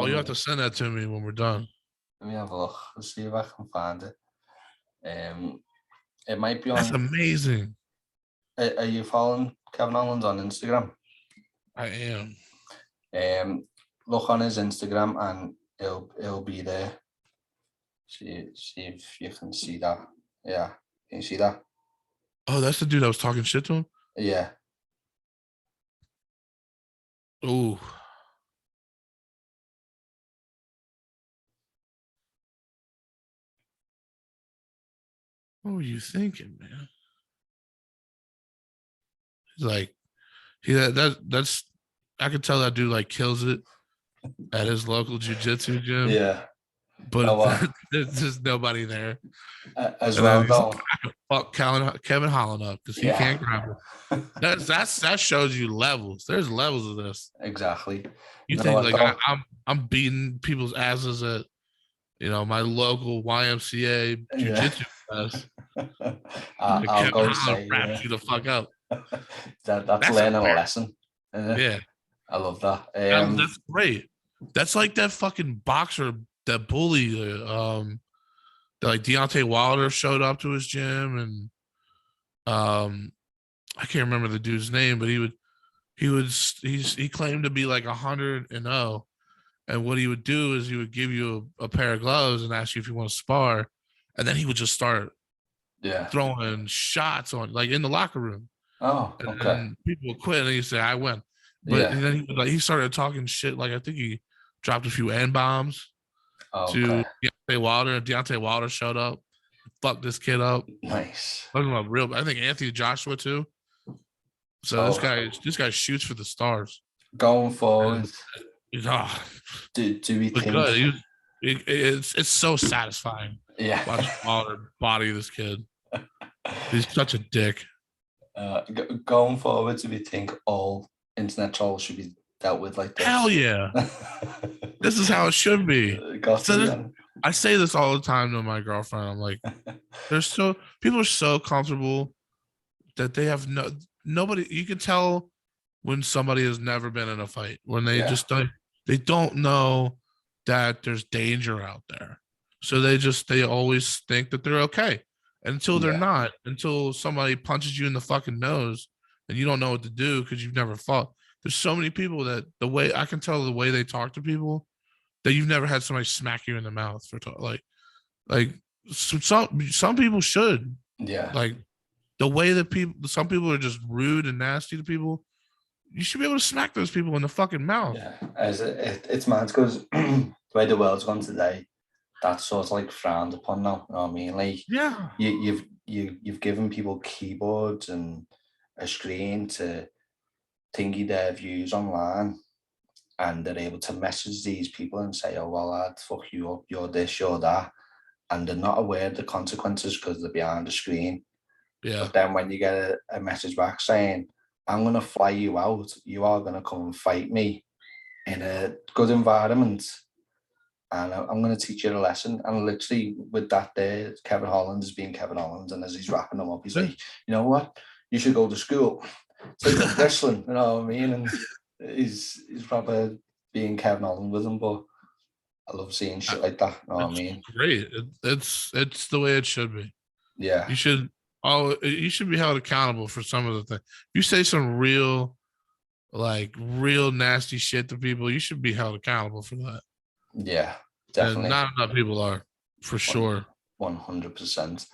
You have to send that to me when we're done. Let me have a look. Let's see if I can find it. It might be on. That's amazing. Are you following Kevin Holland on Instagram? I am. Look on his Instagram and it'll be there. See if you can see that. Yeah, can you see that? Oh, that's the dude I was talking shit to him? Yeah. Oh. What were you thinking, man? He's like, that's I could tell that dude like kills it at his local jiu-jitsu gym. Yeah. But there's just nobody there. As and well, though. Fuck Kevin Holland up because he can't grapple. That shows you levels. There's levels of this. Exactly. You think like I'm beating people's asses at my local YMCA jiu-jitsu class. I'll go and say wraps you the fuck up. That's learning a lesson. Yeah, I love that. That's great. That's like that fucking boxer, that bully. That like Deontay Wilder showed up to his gym, and I can't remember the dude's name, but he claimed to be like 100-0, and what he would do is he would give you a pair of gloves and ask you if you want to spar, and then he would just start throwing shots on like in the locker room. Oh, okay. And people would quit, and he'd say, "I win." But and then he started talking shit. Like I think he dropped a few N-bombs to Deontay Wilder, and Deontay Wilder showed up, fucked this kid up. Nice. I think Anthony Joshua too. So this guy shoots for the stars. Going forward, do we think it's so satisfying? Yeah, watching Wilder body this kid. He's such a dick. Going forward, do we think all internet trolls should be dealt with like this? Hell yeah. This is how it should be. I say this all the time to my girlfriend. I'm like, people are so comfortable that they have nobody. You can tell when somebody has never been in a fight, when they they don't know that there's danger out there. So they always think that they're okay until they're not, until somebody punches you in the fucking nose and you don't know what to do because you've never fought. There's so many people that I can tell the way they talk to people that you've never had somebody smack you in the mouth for like some people should. Yeah. Like the way that some people are just rude and nasty to people. You should be able to smack those people in the fucking mouth. Yeah, it's mad because the way the world's gone today, that's sort of like frowned upon now. You know what I mean? Like, you've given people keyboards and a screen to thingy their views online, and they're able to message these people and say, "Oh well, I'd fuck you up. You're this, you're that," and they're not aware of the consequences because they're behind the screen. Yeah. But then when you get a message back saying, "I'm going to fly you out. You are going to come and fight me in a good environment. And I'm going to teach you a lesson." And literally with that there, Kevin Holland is being Kevin Holland. And as he's wrapping them up, he's like, "You know what? You should go to school. Take up wrestling." You know what I mean? And he's probably being Kevin Holland with him. But I love seeing shit like that. You know what I mean? Great. It's the way it should be. Yeah. You should be held accountable for some of the things. You say some real nasty shit to people, you should be held accountable for that. Yeah, definitely. And not enough people are, for sure. 100%.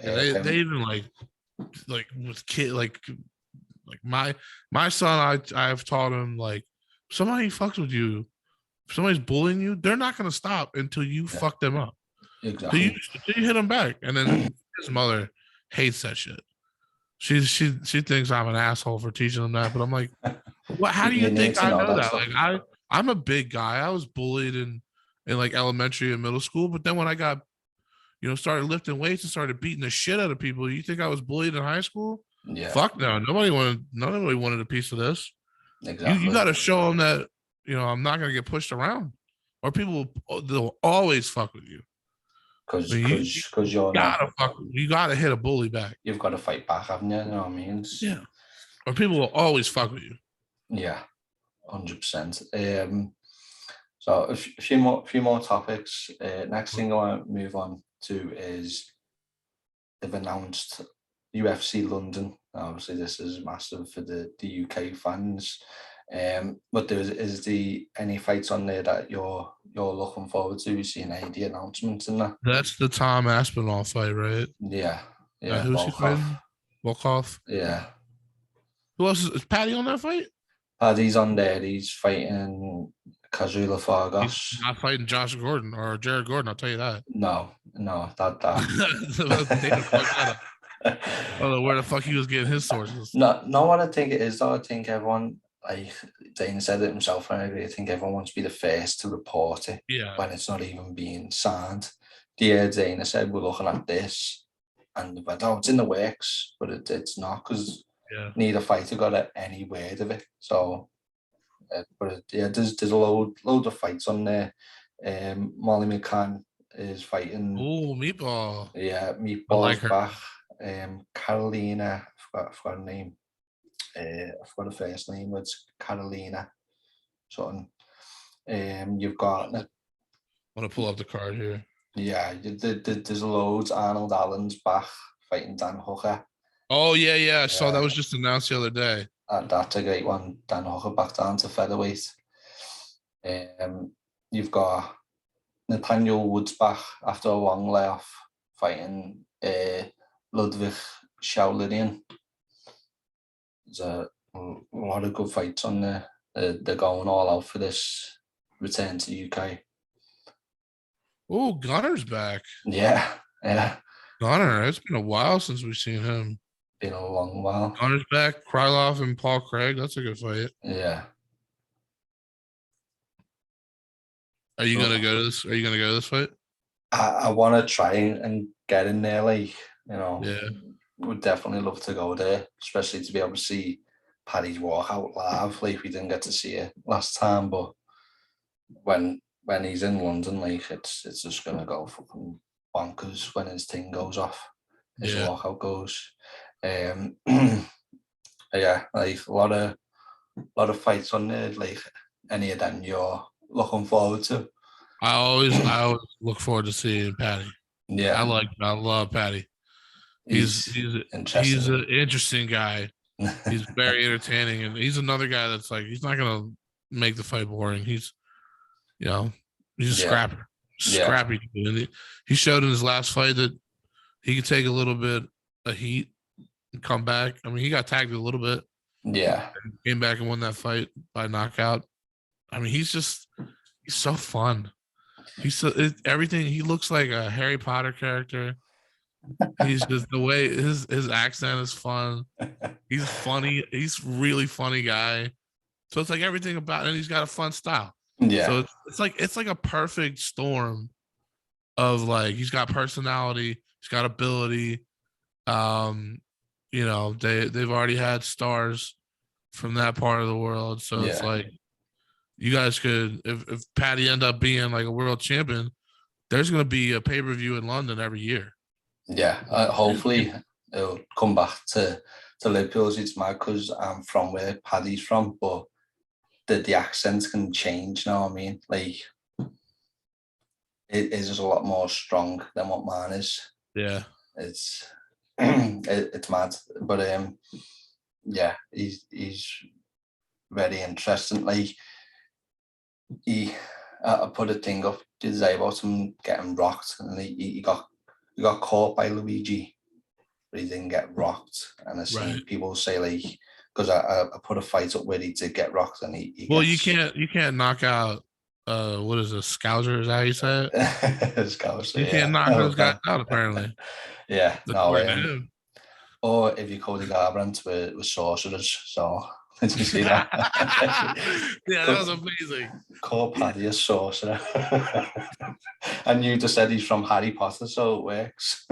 They even like with kid like my son, I've taught him, like, somebody fucks with you, if somebody's bullying you, they're not gonna stop until you fuck them up. Exactly. Until you hit them back. And then his mother hates that shit. She thinks I'm an asshole for teaching them that, but I'm like, what? How do you think I know that? Like, I'm a big guy. I was bullied in like elementary and middle school, but then when I got, started lifting weights and started beating the shit out of people, you think I was bullied in high school? Yeah. Fuck no. Nobody wanted a piece of this. Exactly. You got to show them that I'm not gonna get pushed around, or they'll always fuck with you. Because you gotta hit a bully back. You've got to fight back, haven't you? You know what I mean? Yeah. Or people will always fuck with you. Yeah, 100%. So a few more topics. Next thing I want to move on to is they've announced UFC London. Obviously, this is massive for the UK fans. But is there any fights on there that you're looking forward to? You've seen any of the announcements in that? That's the Tom Aspinall fight, right? Yeah. Who's he fighting? Volkov. Yeah. Who else is Patty on that fight? Paddy's on there. He's fighting Kazula Fargas. He's not fighting Josh Gordon or Jared Gordon. I'll tell you that. No, that. I don't know where the fuck he was getting his sources. No, what I think it is though. I think everyone, like Dana said it himself, and I agree. I think everyone wants to be the first to report it when it's not even being signed. Dana said we're looking at this, and we went, oh, it's in the works, but it's not because neither fighter got any word of it. So, there's a load of fights on there. Molly McCann is fighting. Oh, Meatball. Yeah, Meatball's back. Carolina, I forgot her name. I forgot her first name. It's Carolina. Something. You've got. I want to pull up the card here. Yeah, there's loads. Arnold Allen's back fighting Dan Hooker. Oh yeah. I saw that was just announced the other day. That's a great one. Dan Hooker back down to featherweight. You've got Nathaniel Woods back after a long layoff fighting Ludwig Shaolinian. There's a lot of good fights on there. They're going all out for this return to UK. Oh, Gunner's back. Yeah. Gunner, it's been a while since we've seen him. Been a long while. Gunner's back. Krylov and Paul Craig. That's a good fight. Yeah. Are you gonna go to this? Are you gonna go to this fight? I want to try and get in there, like, Yeah. Would definitely love to go there, especially to be able to see Paddy's walkout live. Like, we didn't get to see it last time, but when he's in London, like, it's just gonna go fucking bonkers when his thing goes off. His walkout goes. Yeah, like a lot of fights on there. Like, any of them you're looking forward to? I always look forward to seeing Paddy. Yeah, I love Paddy. He's an interesting guy. He's very entertaining, and he's another guy that's like, he's not gonna make the fight boring. He's a scrapper, scrappy. And he showed in his last fight that he could take a little bit of heat and come back. I mean, he got tagged a little bit. Yeah, came back and won that fight by knockout. I mean, he's so fun. Everything. He looks like a Harry Potter character. He's just, the way his accent is fun. He's funny. He's really funny guy. So it's like everything about it. And he's got a fun style. Yeah. So it's like a perfect storm of, like, he's got personality. He's got ability. They've already had stars from that part of the world. So it's like, you guys could, if Paddy end up being like a world champion, there's going to be a pay-per-view in London every year. Yeah, hopefully it'll come back to Liverpool. It's mad because I'm from where Paddy's from, but the accents can change, you know what I mean? Like, it is just a lot more strong than what mine is. Yeah. It's mad. But he's very interesting. Like, I put a thing up the other day about him getting rocked, and he got caught by Luigi, but he didn't get rocked. And I see people say, like, because I put a fight up where he did get rocked, and he you can't knock out what is a Scouser? Is that how you say it? Scouser. You can't knock those guys out, apparently. Yeah, or if you Cody Garbrandt with sorcerers, so. Did you see that? Yeah, that was amazing. Call Paddy a sorcerer. And you just said he's from Harry Potter, so it works.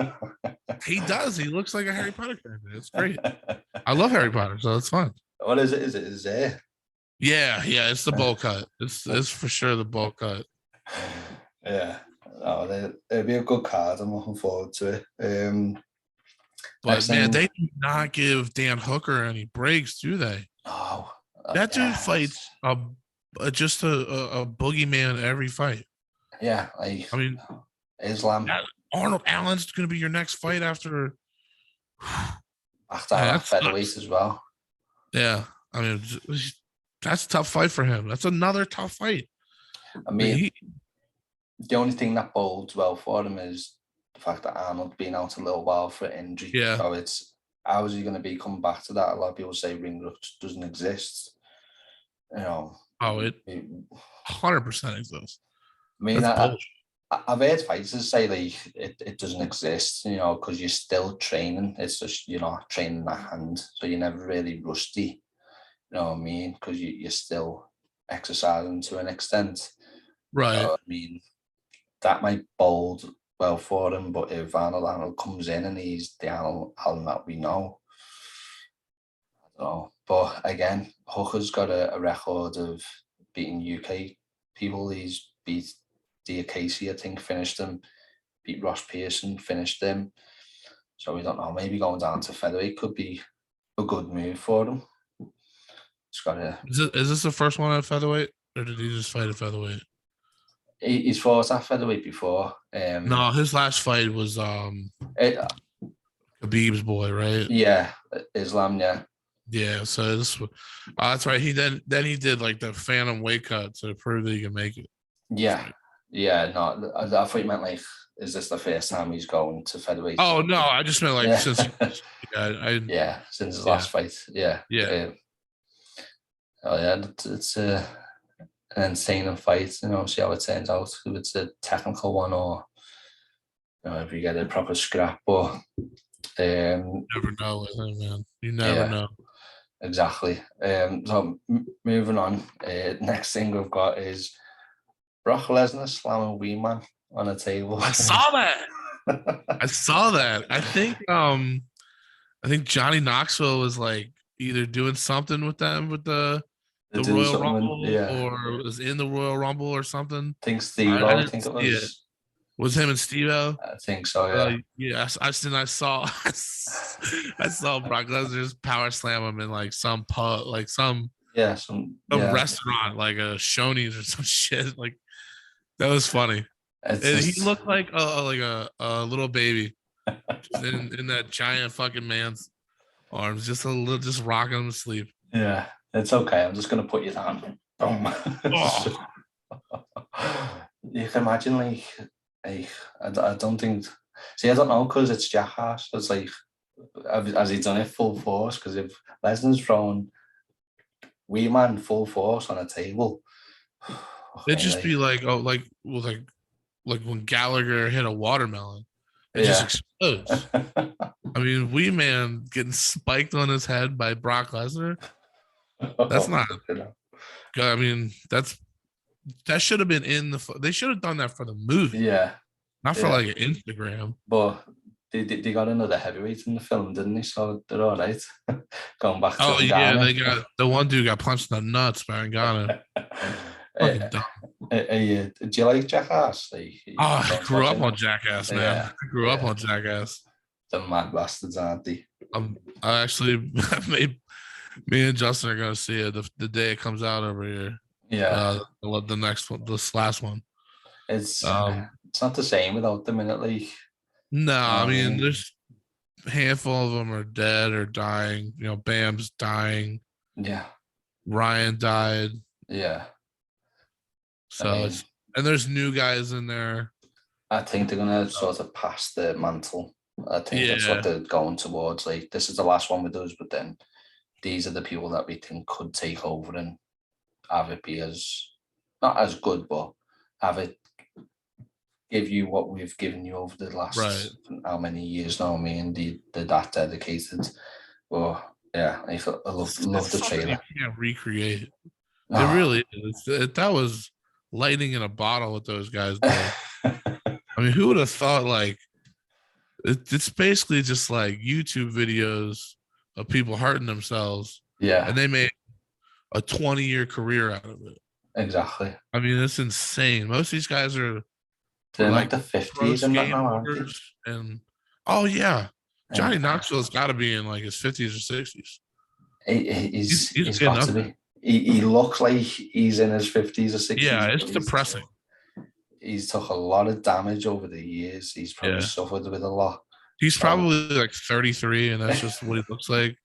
He does. He looks like a Harry Potter character. It's great. I love Harry Potter, so it's fun. What is it? Is it his hair? Yeah, it's the bowl cut. It's for sure the bowl cut. Yeah. It'll be a good card. I'm looking forward to it. But man, they do not give Dan Hooker any breaks, do they? Oh, that dude fights just a boogeyman every fight. Yeah, I mean, Islam. Arnold Allen's going to be your next fight after that featherweight as well. Yeah, I mean, that's a tough fight for him. That's another tough fight. I mean, the only thing that bodes well for him is the fact that Arnold's been out a little while for injury. Yeah. So it's, how is he going to be coming back to that? A lot of people say ring rust doesn't exist. You know. Oh, it 100% exists. I mean, I've heard fighters say like it doesn't exist, you know, because you're still training. It's just you're not training that hand, so you're never really rusty. You know what I mean? Because you're still exercising to an extent. Right. So, I mean, that might bode well for him, but if Arnold comes in and he's the Arnold that we know, I don't know. But again, Hooker's got a record of beating UK people. He's beat Dia Casey, I think, finished him. Beat Ross Pearson, finished him. So we don't know. Maybe going down to featherweight could be a good move for him. It's got a. Is this the first one at featherweight, or did he just fight at featherweight? He's fought at featherweight before. No, his last fight was Khabib's boy, right? Yeah, Islam. Yeah. Yeah. So this, that's right. He then he did like the phantom weight cut to prove that he can make it. Yeah. Yeah, no, I thought you meant like, is this the first time he's going to featherweight? Oh no, I just meant like since since his last fight. Yeah. Oh yeah, it's an insane fight. You know, see how it turns out. If it's a technical one or you know, if you get a proper scrap. But you never know with him, man. You never know. Exactly. So moving on. Next thing we've got is Brock Lesnar slamming Wee Man on a table. I saw that. I saw that. I think Johnny Knoxville was like either doing something with them with the Royal Rumble, or was in the Royal Rumble or something. I think Steve-O, I think it was. Was him and Steve-O? I think so, yeah. I saw Brock Lesnar just power slam him in like some pub, like some restaurant, like a Shoney's or some shit. Like that was funny. He looked like a little baby in that giant fucking man's arms, just rocking him to sleep. Yeah, it's okay. I'm just gonna put you down. Oh. You can imagine, like I don't think. See, I don't know, because it's Jackass. It's like, has he done it full force? Because if Lesnar's thrown Wee Man full force on a table, it'd just be like when Gallagher hit a watermelon, it just explodes. I mean, Wee Man getting spiked on his head by Brock Lesnar. That's not. I mean, that should have been in the. They should have done that for the movie. Yeah. Not for like an Instagram. But they got another heavyweight in the film, didn't they? So they're all right. Going back to Ngannou. They got the one dude got punched in the nuts by Ngannou. Do you like Jackass? I grew up on Jackass, man. Yeah. I grew up on Jackass. The mad bastards, aren't they? I actually me and Justin are gonna see it the day it comes out over here. Yeah. The next one, this last one. It's not the same without them in it, like. No, I mean, there's a handful of them are dead or dying. You know, Bam's dying. Yeah. Ryan died. Yeah. So and there's new guys in there. I think they're gonna sort of pass the mantle. I think that's what they're going towards. Like, this is the last one with us, but then these are the people that we think could take over and have it be not as good, but have it give you what we've given you over the last how many years now. I mean, they're that dedicated. But yeah, I love the trailer. You can't recreate it. It really is. That was lightning in a bottle with those guys did. I mean, who would have thought, like, it's basically just like YouTube videos of people hurting themselves. Yeah. And they made a 20-year career out of it. Exactly. I mean, it's insane. Most of these guys are like the 50s and that now, aren't they? And Johnny Knoxville's got to be in like his 50s or 60s. He's got to be. He looks like he's in his 50s or 60s. Yeah, it's depressing. he's took a lot of damage over the years. He's probably suffered with a lot. He's probably like 33, and that's just what he looks like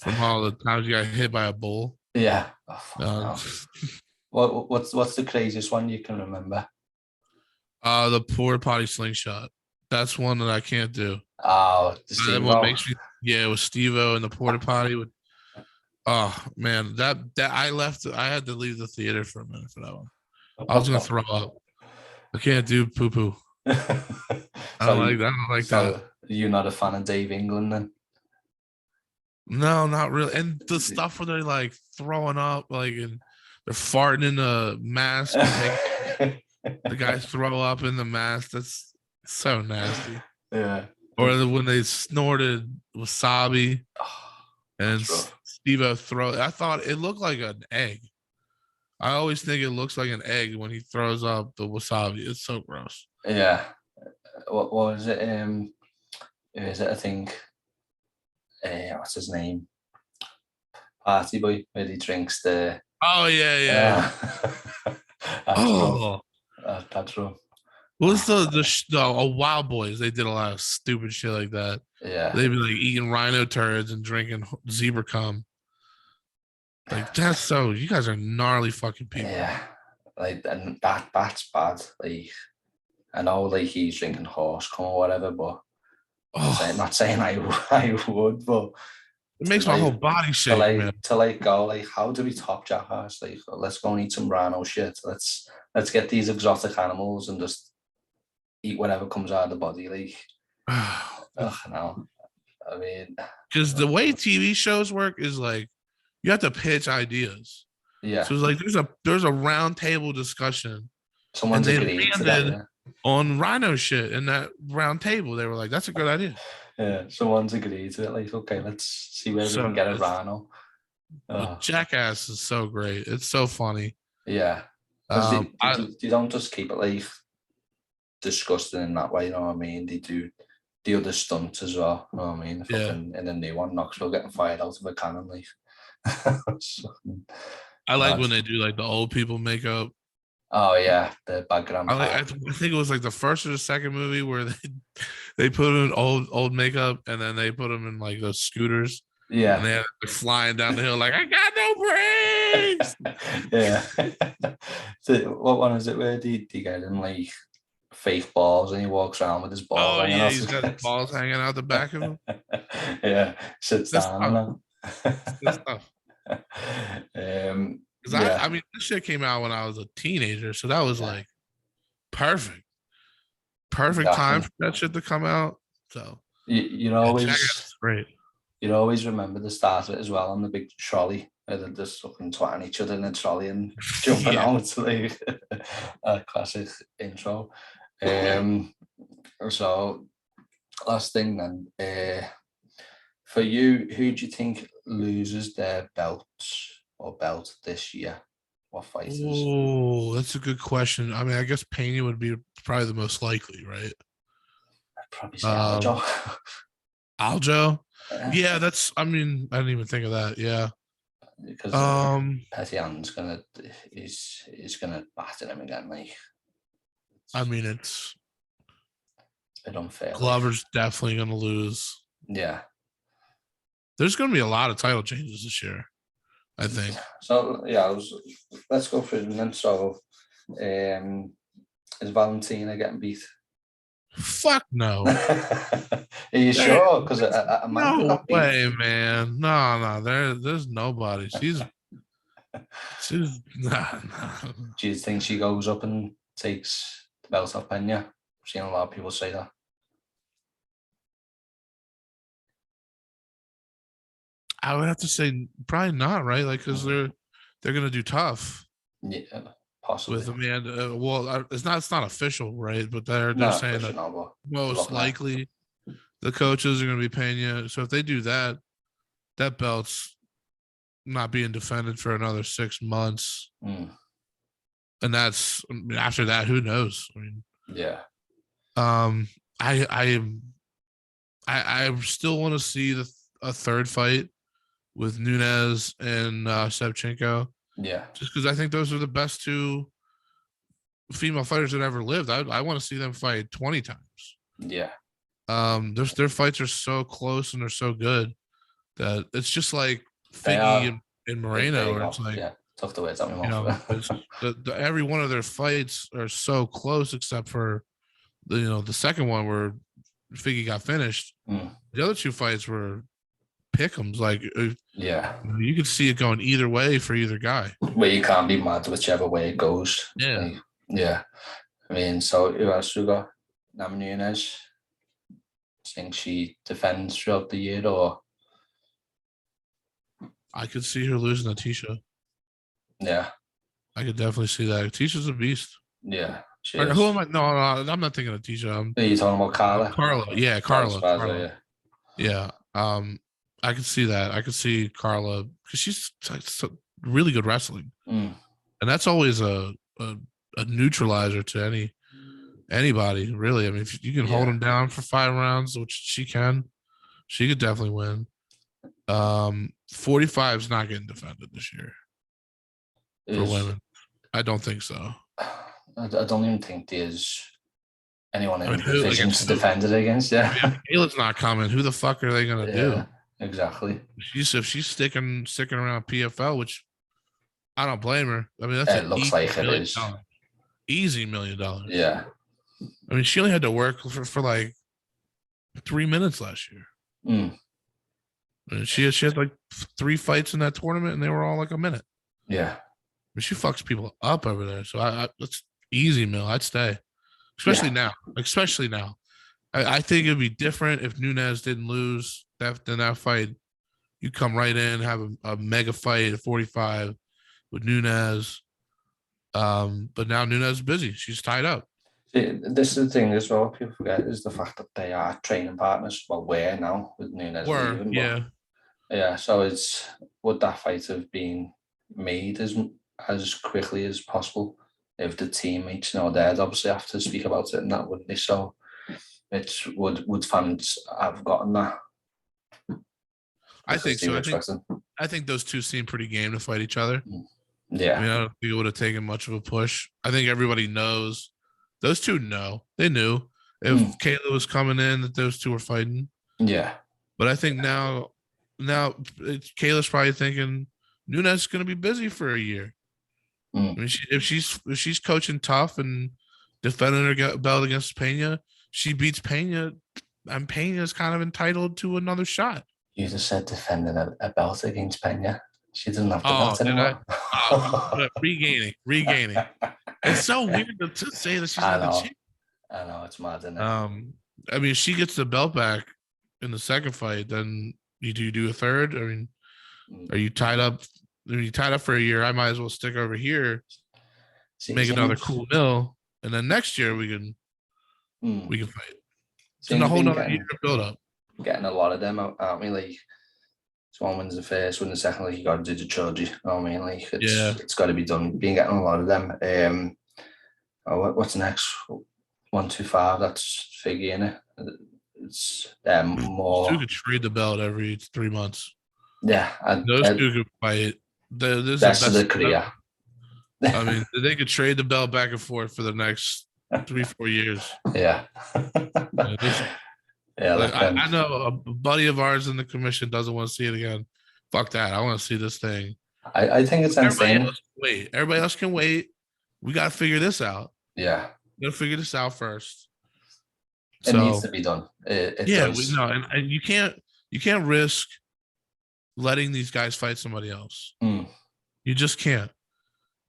from all the times he got hit by a bull. Yeah. What's the craziest one you can remember? The porta potty slingshot. That's one that I can't do. Oh, that one makes me. Yeah, with Steve-O and the porta potty. Oh man, that I left. I had to leave the theater for a minute for that one. I was gonna throw up. I can't do poo poo. I don't like that. You're not a fan of Dave England then? No, not really. And the stuff where they're like throwing up, like, and they're farting in the mask. And the guys throw up in the mask. That's so nasty. Yeah. Or when they snorted wasabi and Steve-O I thought it looked like an egg. I always think it looks like an egg when he throws up the wasabi. It's so gross. Yeah. What was it? Is it, I think, what's his name? Party Boy, where he drinks the... Oh, yeah. That's rough. What's the Wild Boys? They did a lot of stupid shit like that. Yeah. They'd be like eating rhino turds and drinking zebra cum. Like, that's so... You guys are gnarly fucking people. Yeah. Like, and that's bad. Like, I know, like, he's drinking horse cum or whatever, but I'm not saying I would, but it makes my whole body shake, man. To go, like, how do we top jackass? Like, let's go and eat some rhino shit. Let's get these exotic animals and just eat whatever comes out of the body. Like, no. I mean, because the way TV shows work is like you have to pitch ideas. Yeah. So it's like there's a round table discussion. Someone's agreed to that. Yeah. On rhino shit in that round table. They were like, that's a good idea. Yeah, someone's agreed to it. Like, okay, let's see where we can get a rhino. Jackass is so great. It's so funny. Yeah. You don't just keep it like disgusting in that way, you know what I mean? They do the other stunts as well, you know what I mean? Fucking in the new one, Knoxville getting fired out of a cannon, like. I like when they do like the old people makeup. Oh yeah, the background. I think it was like the first or the second movie where they put them in old makeup and then they put them in like those scooters. Yeah, and they're flying down the hill like, I got no brakes. Yeah. So what one is it where they get in like fake balls and he walks around with his balls? Oh yeah, he's got his balls hanging out the back of him. Yeah, sits down. This stuff. I mean, this shit came out when I was a teenager, so that was like perfect time for that shit to come out. So you always great. You always remember the start of it as well on the big trolley, where they're just fucking twatting each other in the trolley and jumping out, like a classic intro. So last thing then, for you, who do you think loses their belt this year? What fighters? Oh, that's a good question. I mean, I guess Pena would be probably the most likely, right? I'd probably say Aljo. Aljo? Yeah, that's. I mean, I didn't even think of that. Yeah, because Petian's is gonna batter him again. Like, I mean, it's a bit unfair. Glover's definitely gonna lose. Yeah, there's gonna be a lot of title changes this year, I think. So yeah, let's go through them then. So, is Valentina getting beat? Fuck no. Are you sure? Because no way, man. No. There's nobody. She's nah. Do you think she goes up and takes the belt off Pena? I've seen a lot of people say that. I would have to say probably not, right? Like, because they're gonna do tough. Yeah, possibly with Amanda. Well, it's not official, right? But they're saying that most likely the coaches are gonna be paying you. So if they do that, that belt's not being defended for another 6 months. And that's after that. Who knows? I mean, yeah. I still want to see a third fight with Nunes and Shevchenko. Yeah. Just because I think those are the best two female fighters that ever lived. I want to see them fight 20 times. Yeah. Their fights are so close and they're so good that it's just like Figgy and Moreno, where it's like, took the words out of my mouth. Every one of their fights are so close, except for the second one where Figgy got finished. The other two fights were pick'ems. Like, you could see it going either way for either guy. Where you can't be mad whichever way it goes. Yeah. Yeah. I mean, so who else we got? Nam Nunes. Think she defends throughout the year, or I could see her losing to Tisha. Yeah, I could definitely see that. Tisha's a beast. Yeah, who am I? No, I'm not thinking of Tisha. Are you talking about Carla? Carla, yeah, Carla. Yeah. I could see that. I could see Carla because she's really good wrestling, and that's always a neutralizer to anybody, really. I mean, if you can hold them down for 5 rounds, which she could definitely win. 45 is not getting defended this year for women. I don't think so. I don't even think there's anyone in the division to defend it against. Yeah, Kayla's not coming. Who the fuck are they gonna do? Exactly. If she's sticking around PFL, which I don't blame her. I mean, that's it looks like it is easy $1 million. Yeah. I mean, she only had to work for like 3 minutes last year. And she had like 3 fights in that tournament, and they were all like a minute. Yeah. I mean, she fucks people up over there. So that's easy, Mill. I'd stay, especially now. Especially now, I think it'd be different if Nunes didn't lose that fight. You come right in, have a mega fight at 45 with Nunes. But now Nunes is busy. She's tied up. This is the thing as well. People forget is the fact that they are training partners. Well, we're now with Nunes. Yeah. So would that fight have been made as quickly as possible if the teammates they'd obviously have to speak about it and that, wouldn't they? So would fans have gotten that? I think so. I think those two seem pretty game to fight each other. Yeah. I mean, I don't think it would have taken much of a push. I think everybody knows. Those two know. They knew if Kayla was coming in that those two were fighting. Yeah. But I think now Kayla's probably thinking Nunes is going to be busy for a year. I mean, if she's coaching tough and defending her belt against Pena, she beats Pena, and Pena's kind of entitled to another shot. You just said defending a belt against Pena. She doesn't have the belt anymore. Regaining. It's so weird to say that she's not the champ. I know, it's mad, isn't it? I mean, if she gets the belt back in the second fight, then you do a third. I mean, are you tied up? When you tied up for a year, I might as well stick over here, make another cool mill, and then next year we can fight. It's a whole nother year of build up. Getting a lot of them, aren't we? Like, someone wins the first, win the second, like you got to do the trilogy. You know what I mean? Like, it's got to be done. Been getting a lot of them. What's next? 125. That's Figgy, innit? It's more. Two could trade the belt every 3 months. Yeah, those two could fight. That's the career. I mean, they could trade the belt back and forth for the next 3-4 years. Yeah. I know a buddy of ours in the commission doesn't want to see it again. Fuck that. I want to see this thing. I think it's insane. Everybody else can wait. We got to figure this out. Yeah. We got to figure this out first. It needs to be done. It does. And you can't risk letting these guys fight somebody else. You just can't.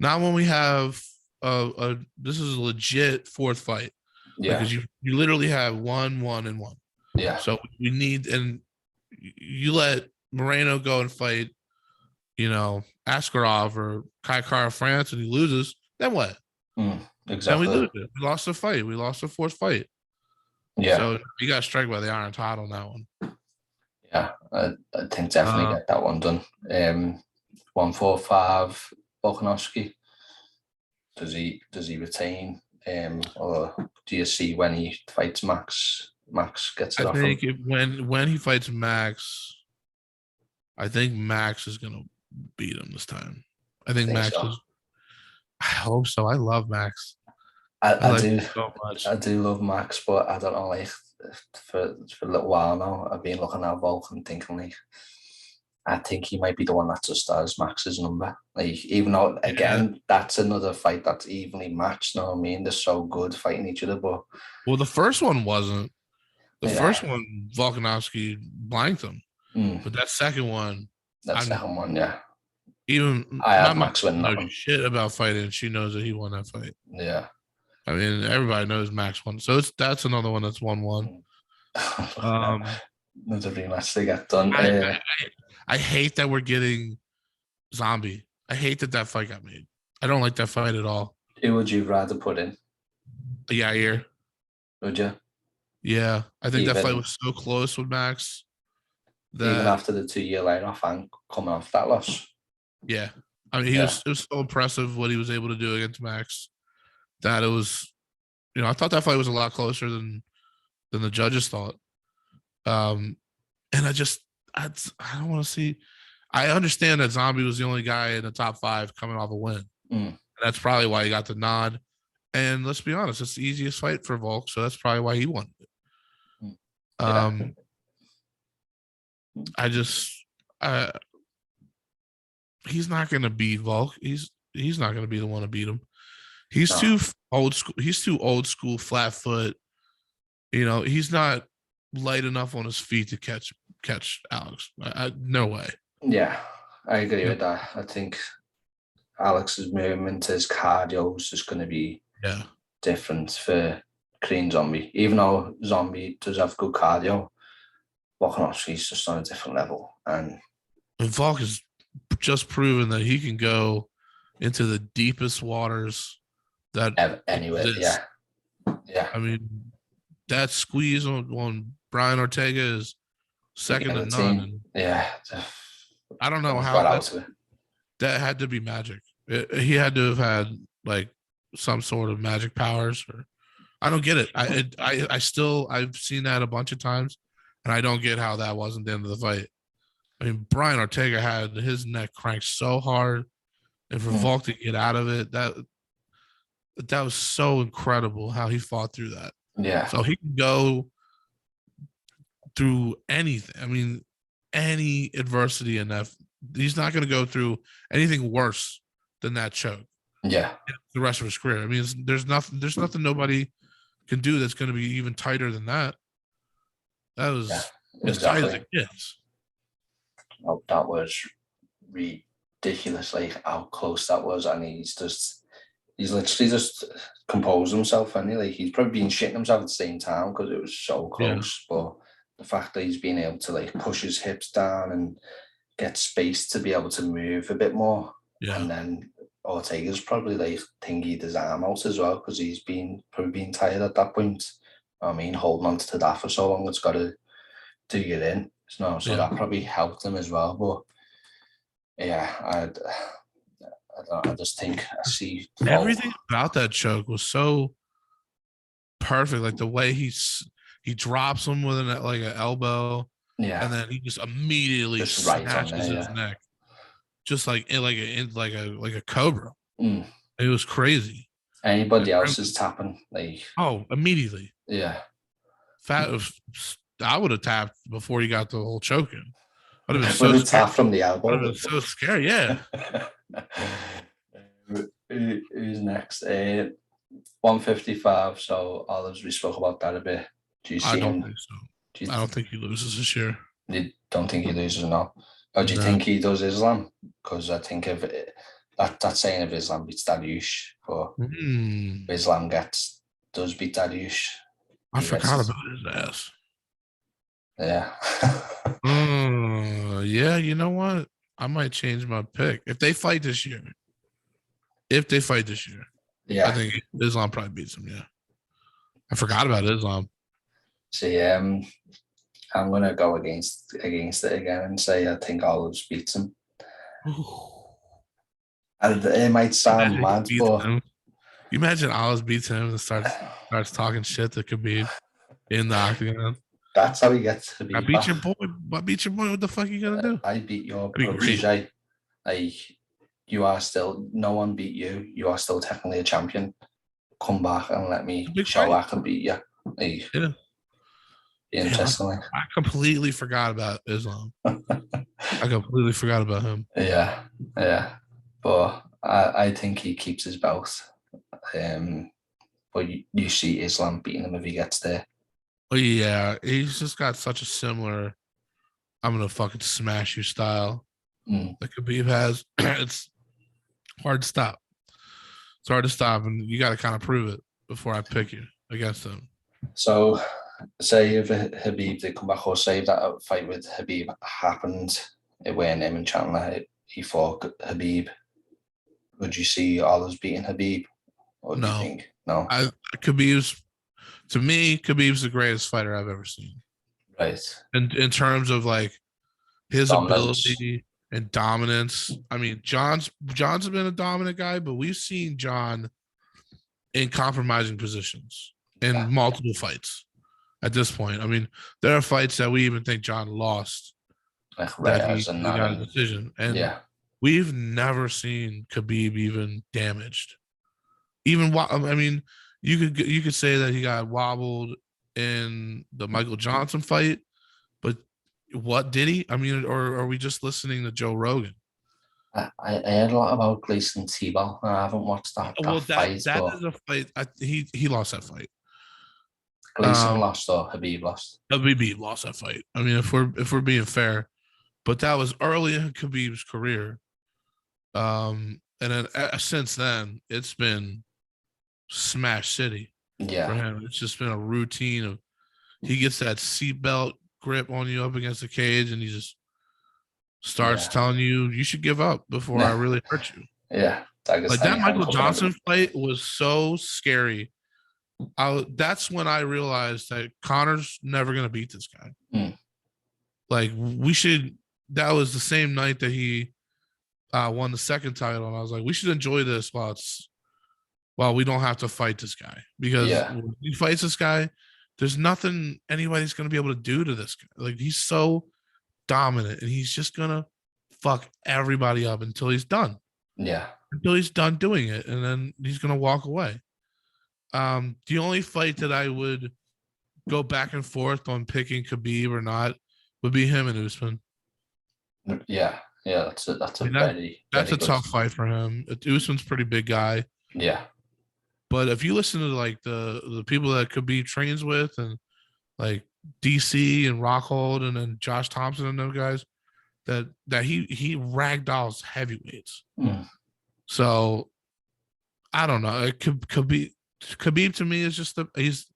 Not when we have this is a legit 4th fight. Yeah. Because you literally have 1, 1, and 1. Yeah. So we need, and you let Moreno go and fight, Askarov or Kai Kara France, and he loses, then what? Exactly. Then we lose it. We lost the fight. We lost the 4th fight. Yeah. So you got to strike by the iron title on that one. Yeah, I think definitely get that one done. 145 Volkanovski. Does he retain? Or do you see when he fights Max gets it off him? I think when he fights Max, I think Max is gonna beat him this time. I think Max so. I hope so. I love Max. I like do so much. I do love Max, but I don't know, like for a little while now, I've been looking at Volk and thinking like, I think he might be the one that just does Max's number. Like, even though again, that's another fight that's evenly matched. Know what I mean? They're so good fighting each other, but well, the first one wasn't. The first one, Volkanovski blanked him, but that second one, second one, yeah. Even I my had mom Max win that knows one. shit about fighting. She knows that he won that fight. Yeah. I mean, everybody knows Max won. So that's another one that's 1-1. Another rematch they get done. I hate that we're getting Zombie. I hate that fight got made. I don't like that fight at all. Who would you rather put in? Yair. Would you? Yeah, I think that fight was so close with Max. Even after the 2-year layoff and coming off that loss. Yeah, I mean, it was so impressive what he was able to do against Max. That it was, I thought that fight was a lot closer than the judges thought. And I don't want to see. I understand that Zombie was the only guy in the top 5 coming off a win. That's probably why he got the nod. And let's be honest, it's the easiest fight for Volk, so that's probably why he won it. He's not going to beat Volk. He's not going to be the one to beat him. He's too old school. He's too old school, flat foot. He's not light enough on his feet to catch Alex. No way. Yeah, I agree with that. I think Alex's movement, his cardio is just going to be different for Korean Zombie. Even though Zombie does have good cardio, Volkanovski's just on a different level. And Volk has just proven that he can go into the deepest waters that anyway, exist. Yeah. I mean, that squeeze on Brian Ortega is second to none. Yeah. I don't know how that had to be magic. He had to have had like some sort of magic powers, or I don't get it. I've seen that a bunch of times, and I don't get how that wasn't the end of the fight. I mean, Brian Ortega had his neck cranked so hard, and for Volk to get out of it, that was so incredible how he fought through that. Yeah. So he can go through anything. I mean, any adversity in that. He's not going to go through anything worse than that choke. Yeah. The rest of his career. I mean, there's nothing nobody can do that's going to be even tighter than that. That was as tight as it gets. Oh, that was ridiculous, like how close that was, and he's literally just composed himself, and he's probably been shitting himself at the same time because it was so close. Yeah. But the fact that he's been able to like push his hips down and get space to be able to move a bit more, and then Ortega's probably like thingied his arm out as well because he's probably been tired at that point. I mean, holding on to that for so long, it's got to do you in. So that probably helped him as well. But yeah, I just think I see everything about that choke was so perfect. Like the way he drops him with an elbow, and then he just immediately just snatches his neck, just like a cobra. It was crazy. Anybody else is tapping immediately. Yeah, I would have tapped before he got the whole choke in. I'd have been so tapped from the elbow. I'd have been so scary. Yeah. Who's next? 155. So Olives, we spoke about that a bit. Do you see him? Think so. I don't think he loses this year. You don't think he loses now? Or do you think he does Islam? Because I think if that saying of Islam beats Dariush, but Islam does beat Dariush. I forgot about his ass. Yeah. Yeah, you know what? I might change my pick. If they fight this year. Yeah. I think Islam probably beats him, yeah. I forgot about Islam. See, I'm gonna go against it again and say I think Olives beats him. And it might sound mad, but you imagine Olives beats him and starts talking shit that could be in the octagon. That's how he gets to be. I beat your boy. What the fuck are you gonna do? I beat your protege. Like, you are still, no one beat you. You are still technically a champion. come back and let me show I can beat you. Like, yeah. Interesting. I completely forgot about Islam. I completely forgot about him. Yeah. But I think he keeps his belt. But you see Islam beating him if he gets there. Oh yeah, he's just got such a similar I'm gonna fucking smash you style that Khabib has. It's hard to stop. It's hard to stop, and you got to kind of prove it before I pick you against him. So, say if Khabib did come back, or say if that fight with Khabib happened, it weren't him and Chandler, he fought Khabib, would you see others beating Khabib? Or do you think? No. To me, Khabib's the greatest fighter I've ever seen. Right. In terms of like his Dominance. ability and dominance. I mean, John's been a dominant guy, but we've seen John in compromising positions in multiple fights at this point. I mean, there are fights that we even think John lost like that he got a decision. And we've never seen Khabib even damaged. Even, I mean, you could say that he got wobbled in the Michael Johnson fight, but what did he? I mean, or are we just listening to Joe Rogan? I heard a lot about Gleison Tebow. I haven't watched that fight. That is a fight. He lost that fight. Gleison lost or Khabib lost? Khabib lost that fight. I mean, if we're being fair, but that was early in Khabib's career. And then since then, it's been Smash City for him. It's just been a routine of he gets that seatbelt grip on you up against the cage, and he just starts telling you should give up before I really hurt you. Yeah, like that Michael Johnson fight was so scary. That's when I realized that Conor's never gonna beat this guy. Like that was the same night that he won the second title, and I was like, we should enjoy this while we don't have to fight this guy, because when he fights this guy, there's nothing anybody's gonna be able to do to this guy. Like, he's so dominant, and he's just gonna fuck everybody up until he's done. Yeah, until he's done doing it, and then he's gonna walk away. The only fight that I would go back and forth on picking Khabib or not would be him and Usman. Yeah, that's a tough fight for him. Usman's a pretty big guy. Yeah, but if you listen to like the people that Khabib trains with, and like DC and Rockhold and then Josh Thompson and those guys, that he ragdolls heavyweights. So I don't know. It could be Khabib to me is just he's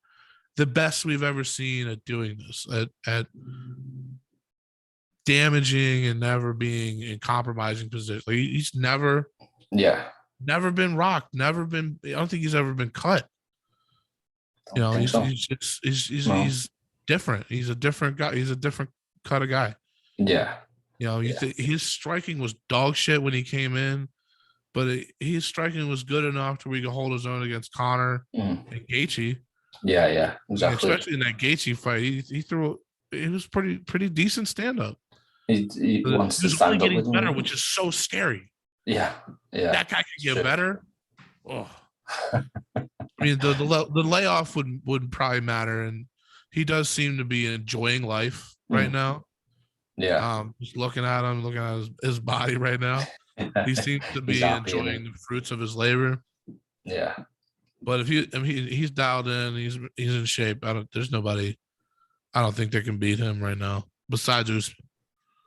the best we've ever seen at doing this, at damaging and never being in compromising position. Like, he's never been rocked, never been. I don't think he's ever been cut. He's different. He's a different guy. He's a different cut of guy. Yeah. His striking was dog shit when he came in, but his striking was good enough to where he could hold his own against Conor and Gaethje. Yeah, exactly. Especially in that Gaethje fight, he threw. It was pretty decent stand up. He wants to stand up with better, which is so scary. Yeah. That guy could get better. Oh, I mean, the layoff would probably matter, and he does seem to be enjoying life right now. Yeah. Just looking at his body right now, he seems to be enjoying the fruits of his labor. Yeah. But if he's dialed in, he's in shape. There's nobody I don't think they can beat him right now besides Usman.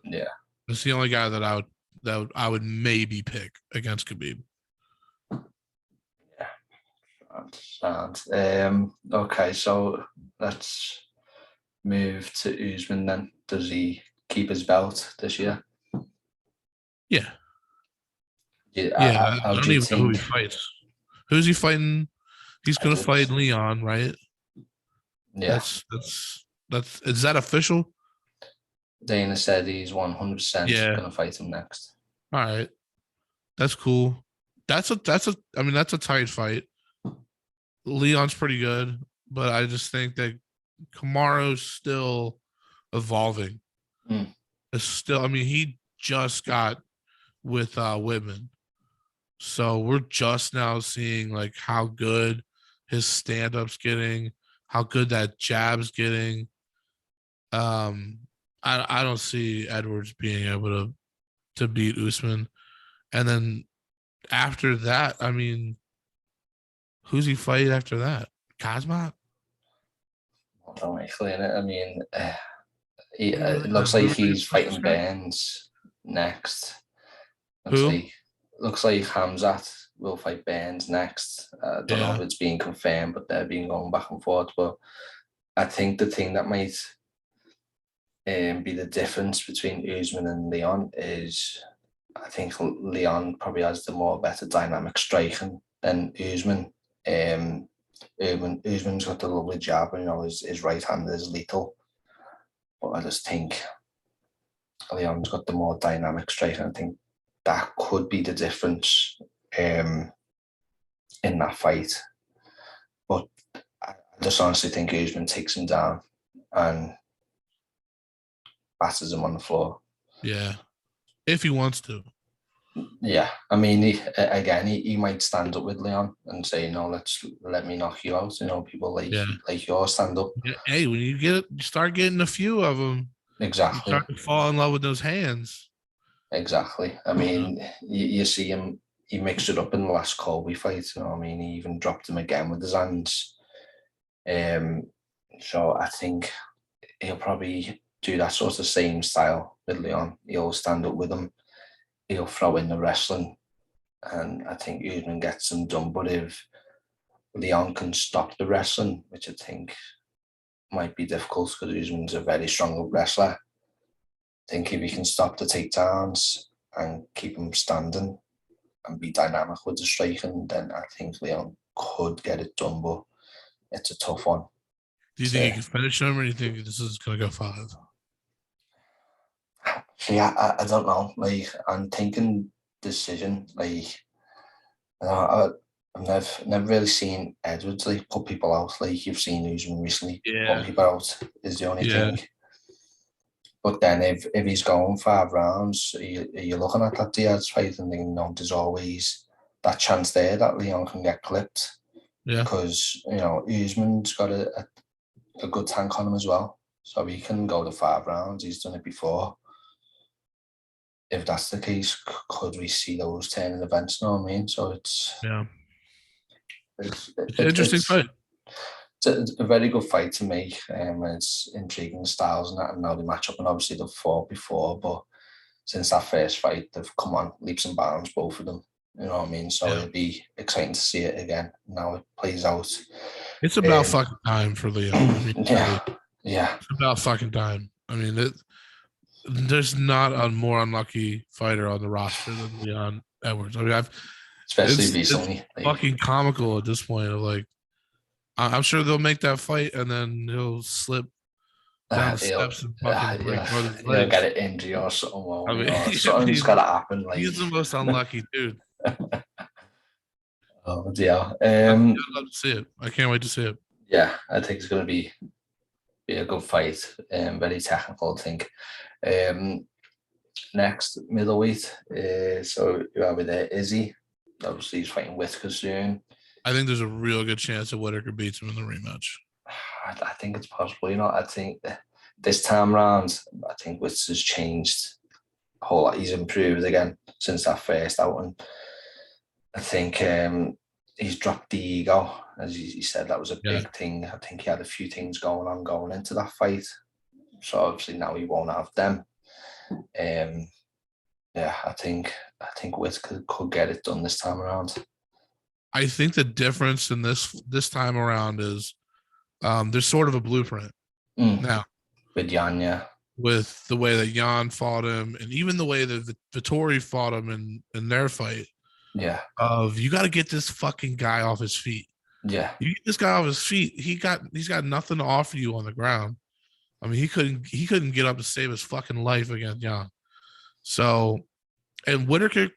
Yeah. It's the only guy that I would maybe pick against Khabib. Yeah. Okay, so let's move to Usman then. Does he keep his belt this year? Yeah. I don't even know who he fights. Who's he fighting? He's going to fight Leon, right? Yeah. That's is that official? Dana said he's 100% going to fight him next. All right. That's cool. That's a tight fight. Leon's pretty good, but I just think that Kamaru's still evolving. It's still, he just got with Whitman. So we're just now seeing like how good his stand-up's getting, how good that jab's getting. I don't see Edwards being able to beat Usman. And then after that, I mean, who's he fight after that? Kazmat? Don't explain it. I mean, it looks like he's fighting Burns next. Looks like Hamzat will fight Burns next. I don't know if it's being confirmed, but they're being going back and forth. But I think the thing that might be the difference between Usman and Leon is I think Leon probably has the more better dynamic striking than Usman. Usman's got the lovely jab, and his right hand is lethal. But I just think Leon's got the more dynamic striking. I think that could be the difference in that fight. But I just honestly think Usman takes him down and batters him on the floor. Yeah, if he wants to. Yeah, I mean, he might stand up with Leon and say, "No, let me knock you out." People like your stand up. Yeah. Hey, when you start getting a few of them, exactly, you start to fall in love with those hands. Exactly. I mean, you see him. He mixed it up in the last Colby fight. I mean, he even dropped him again with his hands. So I think he'll probably do that sort of same style with Leon. He'll stand up with him. He'll throw in the wrestling, and I think Usman gets him done. But if Leon can stop the wrestling, which I think might be difficult because Usman's a very strong wrestler, I think if he can stop the takedowns and keep him standing and be dynamic with the striking, then I think Leon could get it done, but it's a tough one. Do you think he can finish him, or do you think this is going to go 5? See, I don't know. Like, I'm thinking decision. Like, I've never really seen Edwards put people out like you've seen Usman recently. Putting people out is the only thing. But then if he's going 5 rounds, you're looking at that Diaz fight and thinking, there's always that chance there that Leon can get clipped. Yeah. Because, Usman's got a good tank on him as well. So he can go to 5 rounds. He's done it before. If that's the case, could we see those turning events? You know what I mean? So it's an interesting fight. It's a very good fight to make. It's intriguing styles and that, and now they match up. And obviously they've fought before, but since that first fight, they've come on leaps and bounds, both of them. You know what I mean? So it'd be exciting to see it again. Now it plays out. It's about fucking time for Leon. I mean, yeah. It's about fucking time. I mean, there's not a more unlucky fighter on the roster than Leon Edwards. I mean, especially recently, it's fucking comical at this point. Of I'm sure they'll make that fight, and then he'll slip down the steps and fucking break both his legs. He'll get an injury or something. Something's got to happen. He's the most unlucky dude. Oh dear. I'd love to see it. I can't wait to see it. Yeah, I think it's going to be a good fight. Very technical, I think. Next, middleweight. So you have there Izzy. Obviously, he's fighting Whittaker soon. I think there's a real good chance that Whittaker beats him in the rematch. I think it's possible. I think this time round, I think Whittaker's changed a whole lot. He's improved again since that first outing. I think he's dropped the ego, as he said. That was a big thing. I think he had a few things going into that fight. So obviously now he won't have them. I think Whittaker could get it done this time around. I think the difference in this time around is there's sort of a blueprint now with Jan, with the way that Jan fought him, and even the way that Vettori fought him in their fight. Yeah, of you got to get this fucking guy off his feet. Yeah, you get this guy off his feet. He's got nothing to offer you on the ground. I mean, he couldn't get up to save his fucking life against Jan. So, and Whittaker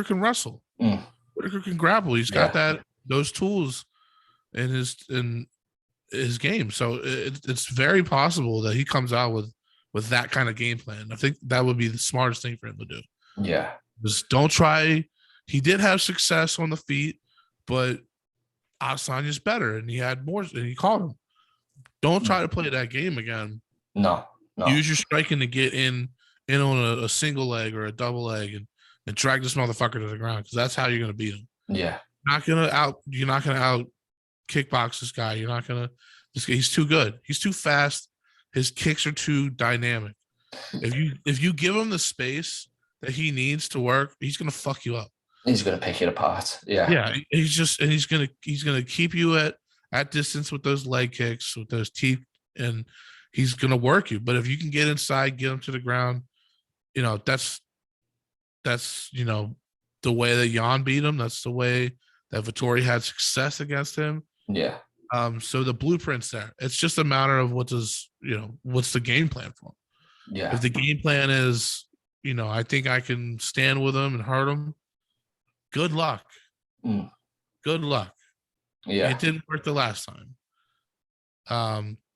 can wrestle. Whittaker can grapple. He's got those tools in his game. So it's very possible that he comes out with that kind of game plan. I think that would be the smartest thing for him to do. Yeah, just don't try. He did have success on the feet, but Asanya's better, and he had more, and he called him. Don't try to play that game again. No. Use your striking to get in on a single leg or a double leg and drag this motherfucker to the ground, because that's how you're gonna beat him. Yeah. You're not gonna out kickbox this guy. You're not gonna. He's too good. He's too fast. His kicks are too dynamic. If you give him the space that he needs to work, he's gonna fuck you up. He's gonna pick it apart. Yeah. Yeah. He's gonna keep you at distance with those leg kicks, with those teeth, and he's gonna work you. But if you can get inside, get him to the ground, that's the way that Jan beat him. That's the way that Vettori had success against him. Yeah. So the blueprint's there. It's just a matter of what's the game plan for him. Yeah. If the game plan is, I think I can stand with him and hurt him, good luck. Good luck. Yeah. It didn't work the last time.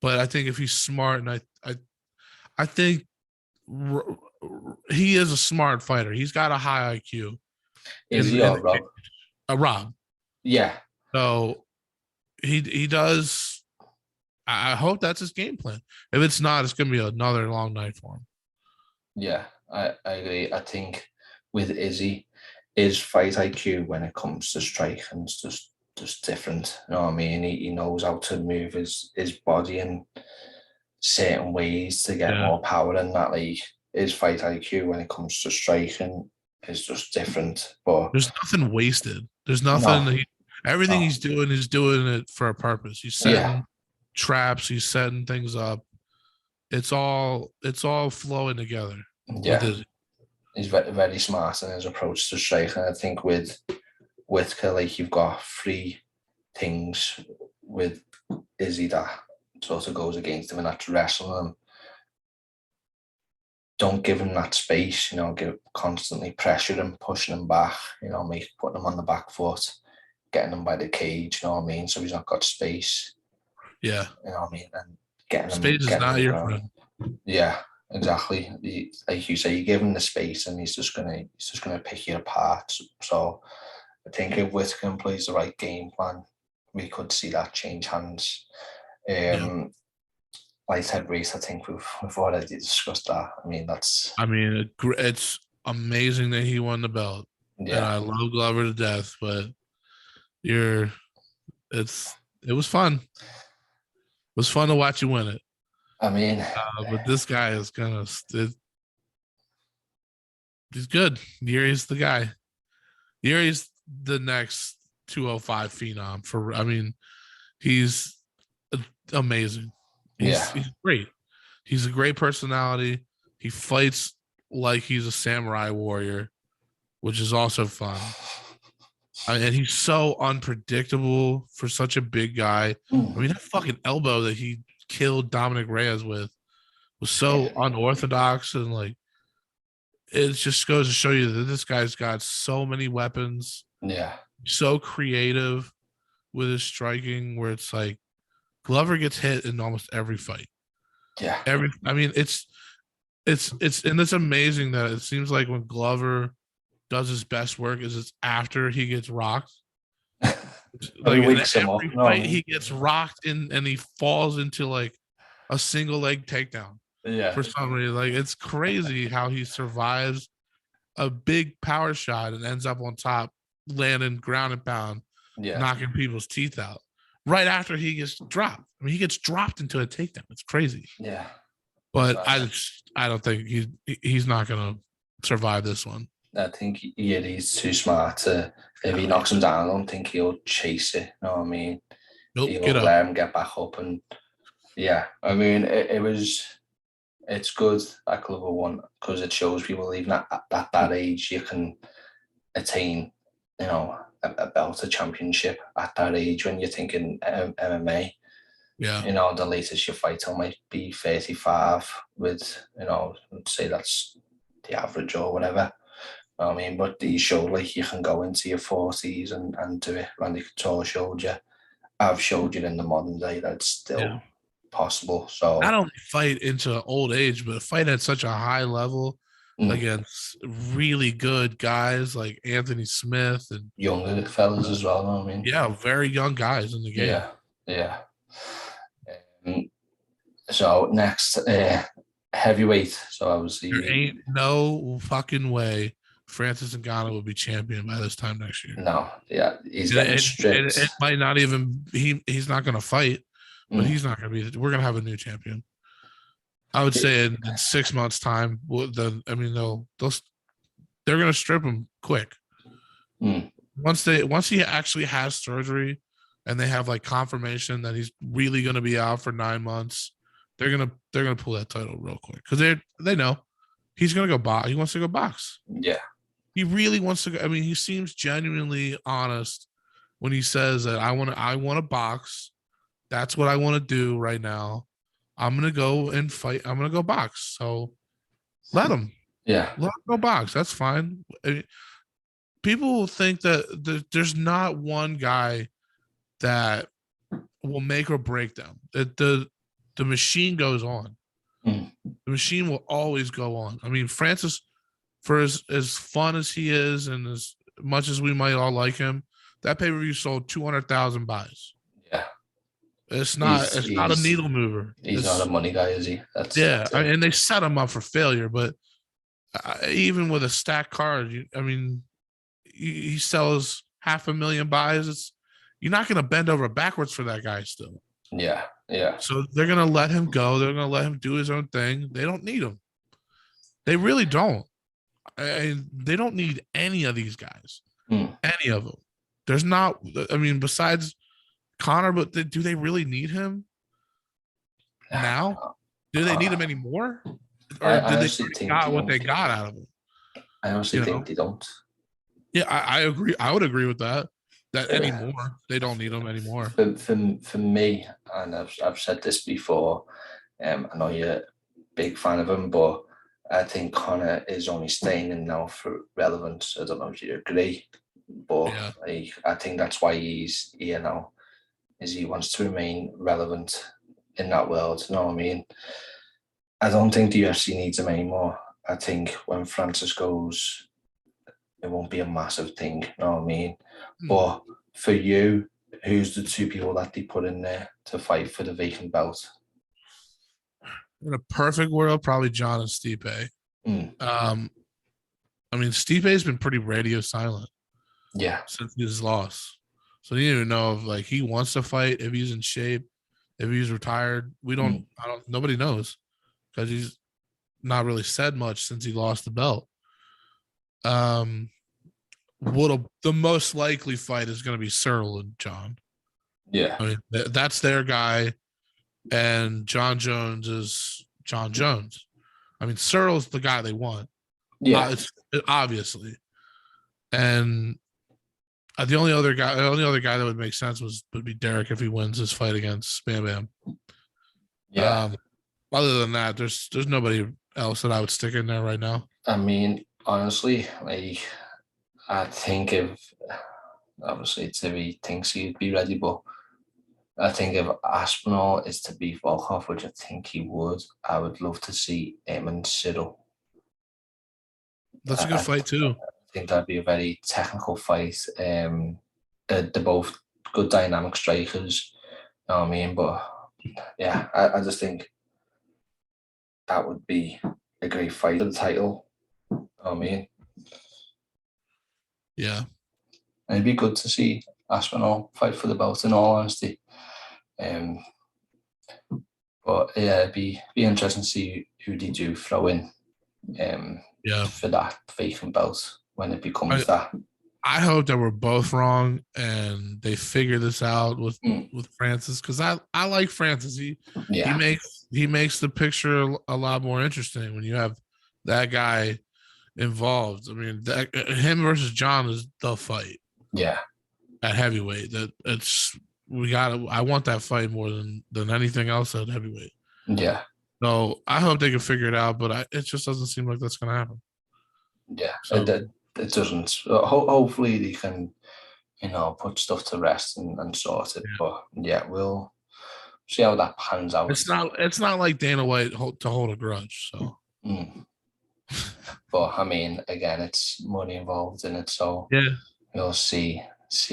But I think if he's smart, and I think he is a smart fighter. He's got a high IQ. Is he or Rob? Rob. Yeah. So he does. I hope that's his game plan. If it's not, it's going to be another long night for him. Yeah, I agree. I think with Izzy, his fight IQ when it comes to striking is just different. You know what I mean? He knows how to move his body in certain ways to get more power, and that, like, his fight IQ when it comes to striking is just different. But there's nothing wasted. There's nothing. Everything he's doing it for a purpose. He's setting traps. He's setting things up. It's all flowing together. Yeah, he's very, very smart in his approach to striking. I think with Whittaker, like, you've got three things with Izzy that sort of goes against him, and that's wrestling him. Don't give him that space, constantly pressure him, pushing him back, putting him on the back foot, getting him by the cage, you know what I mean? So he's not got space. Yeah. You know what I mean? And getting him. Space is not your friend. Yeah, exactly. Like you say, you give him the space and he's just gonna pick you apart. So I think if Whittaker plays the right game plan, we could see that change hands. Light heavyweight, I think we've already discussed that. It's amazing that he won the belt. Yeah, and I love Glover to death, but it was fun. It was fun to watch you win it. But this guy is he's good. Yuri's the guy. Yuri's the next 205 phenom he's amazing. He's great. He's a great personality. He fights like he's a samurai warrior, which is also fun. And he's so unpredictable for such a big guy. That fucking elbow that he killed Dominic Reyes with was so unorthodox, and like, it just goes to show you that this guy's got so many weapons. Yeah. So creative with his striking, where it's like Glover gets hit in almost every fight. Yeah. It's amazing that it seems like when Glover does his best work it's after he gets rocked. He gets rocked and he falls into like a single leg takedown. Yeah. For some reason, like, it's crazy how he survives a big power shot and ends up on top, landing ground and pound, knocking people's teeth out right after he gets dropped. He gets dropped into a takedown. It's crazy. Yeah. But I don't think he's not gonna survive this one. I think he's too smart to. If he knocks him down, I don't think he'll chase it. You know what I mean? Nope, he'll let him get back up, and it's good that Glover won, because it shows people even at that age you can attain, a belt, a championship at that age. When you're thinking MMA, the latest you fight on might be 35 with, let's say that's the average or whatever. But he showed like you can go into your 40s and do it. Randy Couture showed you. I've showed you in the modern day that it's still possible. So not only fight into old age, but fight at such a high level against really good guys like Anthony Smith and younger fellas as well. You know what I mean, yeah, very young guys in the game. Yeah. So next, heavyweight. So obviously, there ain't no fucking way Francis Ngannou will be champion by this time next year. No, yeah, he's getting stripped. It might not even he's not going to fight, but he's not going to be. We're going to have a new champion. I would say in 6 months' time. They're going to strip him quick. Once he actually has surgery, and they have like confirmation that he's really going to be out for 9 months, they're gonna pull that title real quick because they know he's going to go box. He wants to go box. Yeah. He really wants to go. I mean, he seems genuinely honest when he says that I want to box. That's what I want to do right now. I'm going to go and fight. I'm going to go box. So let him. Yeah. Let him go box. That's fine. People think that there's not one guy that will make or break them. The machine goes on. The machine will always go on. I mean, Francis, for as fun as he is and as much as we might all like him, that pay-per-view sold 200,000 buys. Yeah. It's not a needle mover. He's not a money guy, is he? That's and they set him up for failure, but even with a stacked card, he sells 500,000 buys. You're not going to bend over backwards for that guy still. Yeah. So they're going to let him go. They're going to let him do his own thing. They don't need him. They really don't. They don't need any of these guys. Any of them. There's not. Besides Conor, but do they really need him now? Do they need him anymore? Or did they got what they got out of him? I honestly think they don't. Yeah, I agree. I would agree with that. Anymore, they don't need him anymore. For me, and I've said this before. I know you're a big fan of him, but I think Conor is only staying in now for relevance. I don't know if you agree, but I think that's why he's here now, is he wants to remain relevant in that world. You know what I mean? I don't think the UFC needs him anymore. I think when Francis goes, it won't be a massive thing. You know what I mean? But for you, who's the two people that they put in there to fight for the vacant belt? In a perfect world, probably John and Stipe. Stipe's been pretty radio silent. Yeah. Since his loss. So you don't even know if he wants to fight, if he's in shape, if he's retired. Nobody knows because he's not really said much since he lost the belt. The most likely fight is going to be Cyril and John. Yeah. That's their guy, and John Jones is John Jones. Cyril's the guy they want. Yeah, obviously. And the only other guy that would make sense would be Derek if he wins his fight against Bam Bam. Yeah. Other than that, there's nobody else that I would stick in there right now. Honestly, I think if obviously Tibi thinks he'd be ready, but I think if Aspinall is to beat Volkov, which I think he would, I would love to see him and Cyril. That's a good fight too. I think that'd be a very technical fight. They're both good dynamic strikers. You know what I mean? But yeah, I just think that would be a great fight for the title. You know what I mean? Yeah. And it'd be good to see Aspinall fight for the belt, in all honesty. But yeah, it'd be interesting to see who they do throw in for that vacant belt when it becomes that. I hope that we're both wrong and they figure this out with Francis, because I like Francis. He makes the picture a lot more interesting when you have that guy involved. Him versus John is the fight. Yeah. At heavyweight, I want that fight more than anything else at heavyweight. Yeah. So I hope they can figure it out, but it just doesn't seem like that's going to happen. Yeah, so, it doesn't. Hopefully they can, put stuff to rest and sort it. Yeah. But yeah, we'll see how that pans out. It's not like Dana White to hold a grudge. So But I mean, again, it's money involved in it, so yeah, we'll see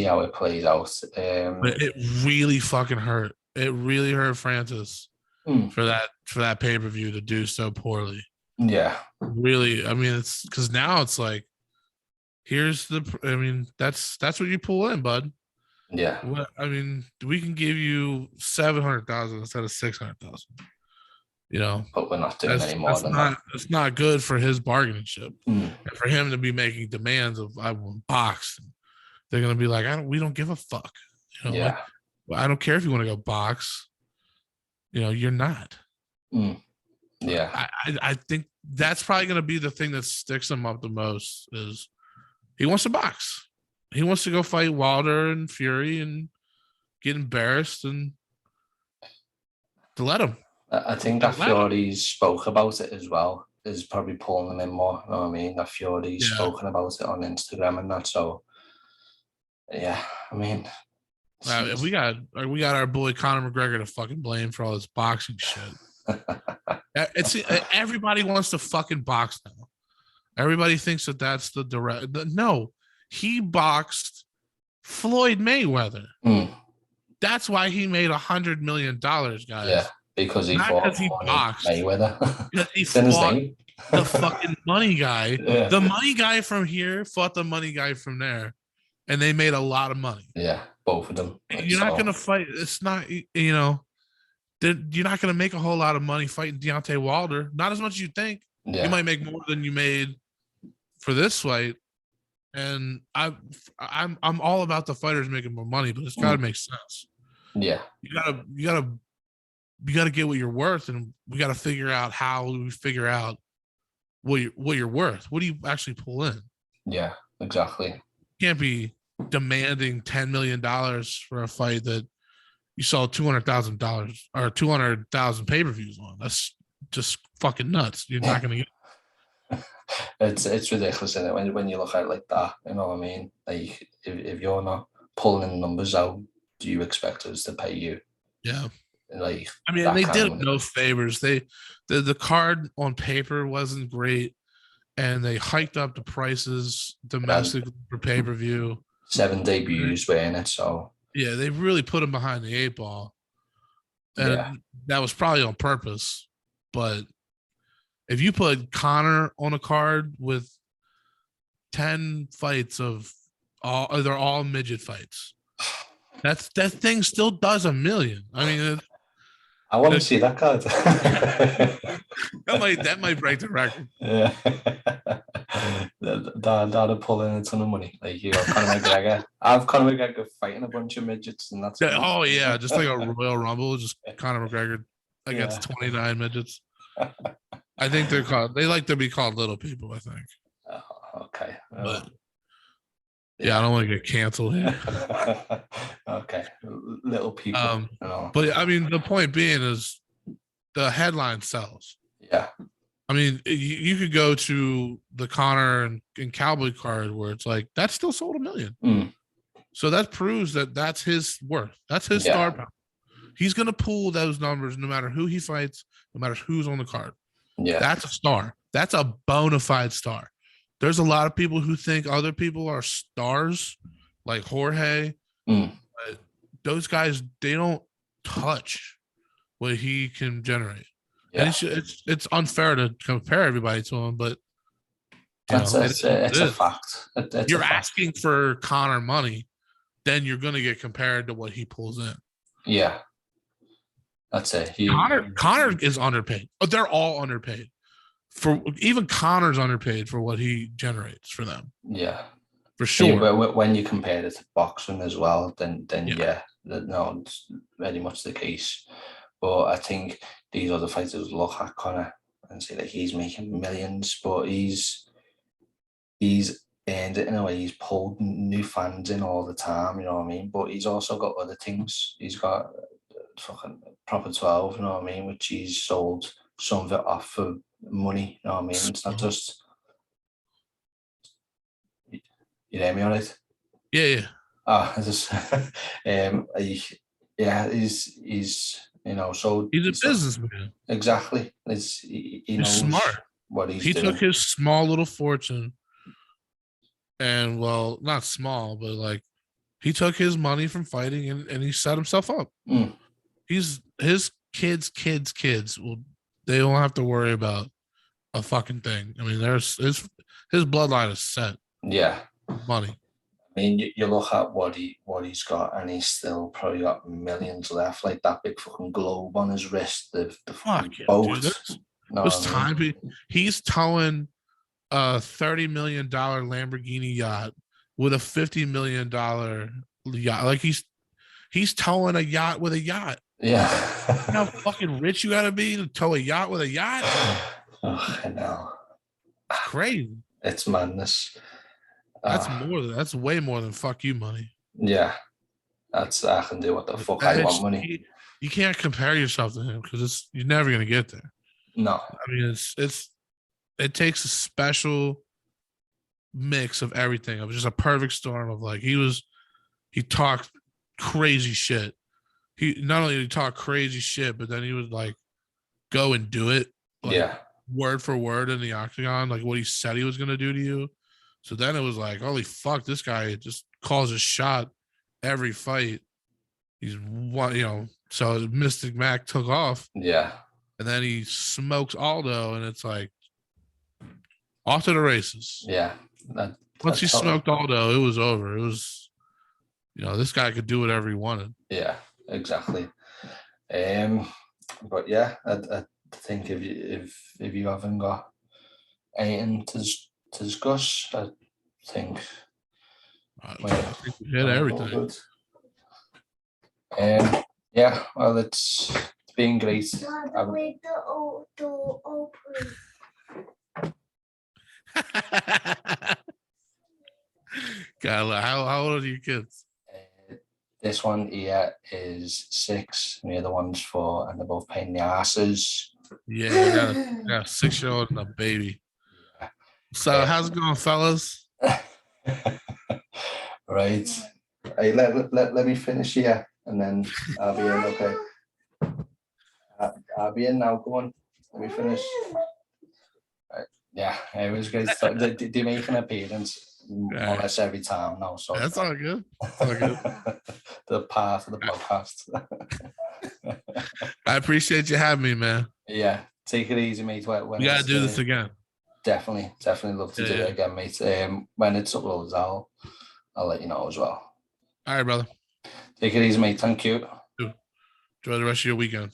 how it plays out. But it really fucking hurt. It really hurt Francis for that pay-per-view to do so poorly. Yeah. Really, I mean, it's because now it's like, that's what you pull in, bud. Yeah. Well, I mean, we can give you 700,000 instead of 600,000. But we're not doing any more than that. It's not good for his bargaining chip. And for him to be making demands of I want box, they're gonna be like, we don't give a fuck. Yeah. I don't care if you want to go box. You're not. Yeah. I think that's probably gonna be the thing that sticks him up the most is he wants to box. He wants to go fight Wilder and Fury and get embarrassed and to let him. I think that Fury spoke about it as well is probably pulling them in more. You know what I mean? That Fury's spoken about it on Instagram and that. So, yeah, I mean, we got our boy Conor McGregor to fucking blame for all this boxing shit. It's everybody wants to fucking box now. Everybody thinks that that's the direct. No, he boxed Floyd Mayweather. That's why he made $100 million, guys. Yeah, because he fought boxed Mayweather. Because he fought the fucking money guy. Yeah. The money guy from here fought the money guy from there, and they made a lot of money. Yeah, both of them. You're not gonna fight. It's not you're not gonna make a whole lot of money fighting Deontay Wilder. Not as much as you think. Yeah. You might make more than you made for this fight. And I'm all about the fighters making more money, but it's got to make sense. Yeah, you gotta get what you're worth, and we got to figure out how we figure out what you're worth. What do you actually pull in? Yeah, exactly. You can't be demanding $10 million for a fight that you saw $200,000 or 200,000 pay-per-views on. That's just fucking nuts. You're not gonna get. It's ridiculous, isn't it? When you look at it like that, you know what I mean? Like if you're not pulling in numbers out, do you expect us to pay you? Yeah. Like I mean, they did no favors. The card on paper wasn't great, and they hiked up the prices domestically for pay-per-view. 7 debuts were in it, so yeah, they really put them behind the 8 ball. And that was probably on purpose, but if you put Conor on a card with 10 fights they're all midget fights, that thing still does $1 million. I mean, I want to see that card. that might break the record. Yeah, that'll pull in a ton of money. Like Conor McGregor. I have Conor McGregor fighting a bunch of midgets, and that's just like a Royal Rumble, just Conor McGregor against 29 midgets. I think they like to be called little people, I think. Okay. But I don't want to get canceled here. Okay. Little people. But I mean, the point being is the headline sells. Yeah. I mean, you could go to the Conor and Cowboy card where it's like, that's still sold $1 million. So that proves that that's his worth. That's his star power. He's going to pull those numbers no matter who he fights, no matter who's on the card. Yeah, that's a star. That's a bona fide star. There's a lot of people who think other people are stars, like Jorge. But those guys, they don't touch what he can generate. Yeah. And it's unfair to compare everybody to him, but it's a fact. You're asking for Conor money, then you're going to get compared to what he pulls in. Yeah. That's it. Conor is underpaid. They're all underpaid. Even Conor's underpaid for what he generates for them. Yeah, for sure. Yeah, when you compare it to boxing as well, then it's very much the case. But I think these other fighters look at Conor and say that he's making millions, but he's earned it in a way. He's pulled new fans in all the time. You know what I mean? But he's also got other things. He's got fucking proper 12, you know what I mean, which he's sold some of it off for money, you know what I mean? It's not just you hear me all right? Yeah. He's so he's a businessman. Exactly. He knows, smart. what he's he doing. took his small little fortune, and well, not small, but like he took his money from fighting and he set himself up. He's his kids. Well, they don't have to worry about a fucking thing. I mean, there's his bloodline is set. Yeah, money. I mean, you look at what he's got, and he's still probably got millions left. Like that big fucking globe on his wrist, the fucking boat. Dude, there's time. He's towing a $30 million Lamborghini yacht with a $50 million yacht. Like he's towing a yacht with a yacht. Yeah. You know how fucking rich you gotta be to tow a yacht with a yacht? Oh, I know. It's crazy. It's madness. That's way more than fuck you money. Yeah. I can do what the fuck I want money. You can't compare yourself to him because you're never gonna get there. No. I mean it takes a special mix of everything. It was just a perfect storm of like he talked crazy shit. He not only did he talk crazy shit, but then he would like go and do it. Like, word for word in the octagon, like what he said he was gonna do to you. So then it was like, holy fuck, this guy just calls a shot every fight. He's one, so Mystic Mac took off. Yeah. And then he smokes Aldo, and it's like off to the races. Yeah. Once he smoked Aldo, it was over. It was, this guy could do whatever he wanted. Yeah, exactly. But yeah, I think if you haven't got anything to discuss, I think we hit everything. Yeah, well, it's been great. Wait, the door open. God, how old are your kids? This one here is 6, and the other one's 4, and they're both pain in the asses. Yeah, I got a 6-year-old and a baby. Yeah. So how's it going, fellas? Right. Hey, let me finish here, and then I'll be in. Okay. I'll be in now. Go on. Let me finish. Right. Yeah, it was great. They make an appearance more or less every time now. So that's all good. That's all good. The part of the podcast. I appreciate you having me, man. Yeah, take it easy, mate. We gotta do this again. Definitely love to do it again, mate. When it's uploads, I'll let you know as well. All right, brother. Take it easy, mate. Thank you. Enjoy the rest of your weekend.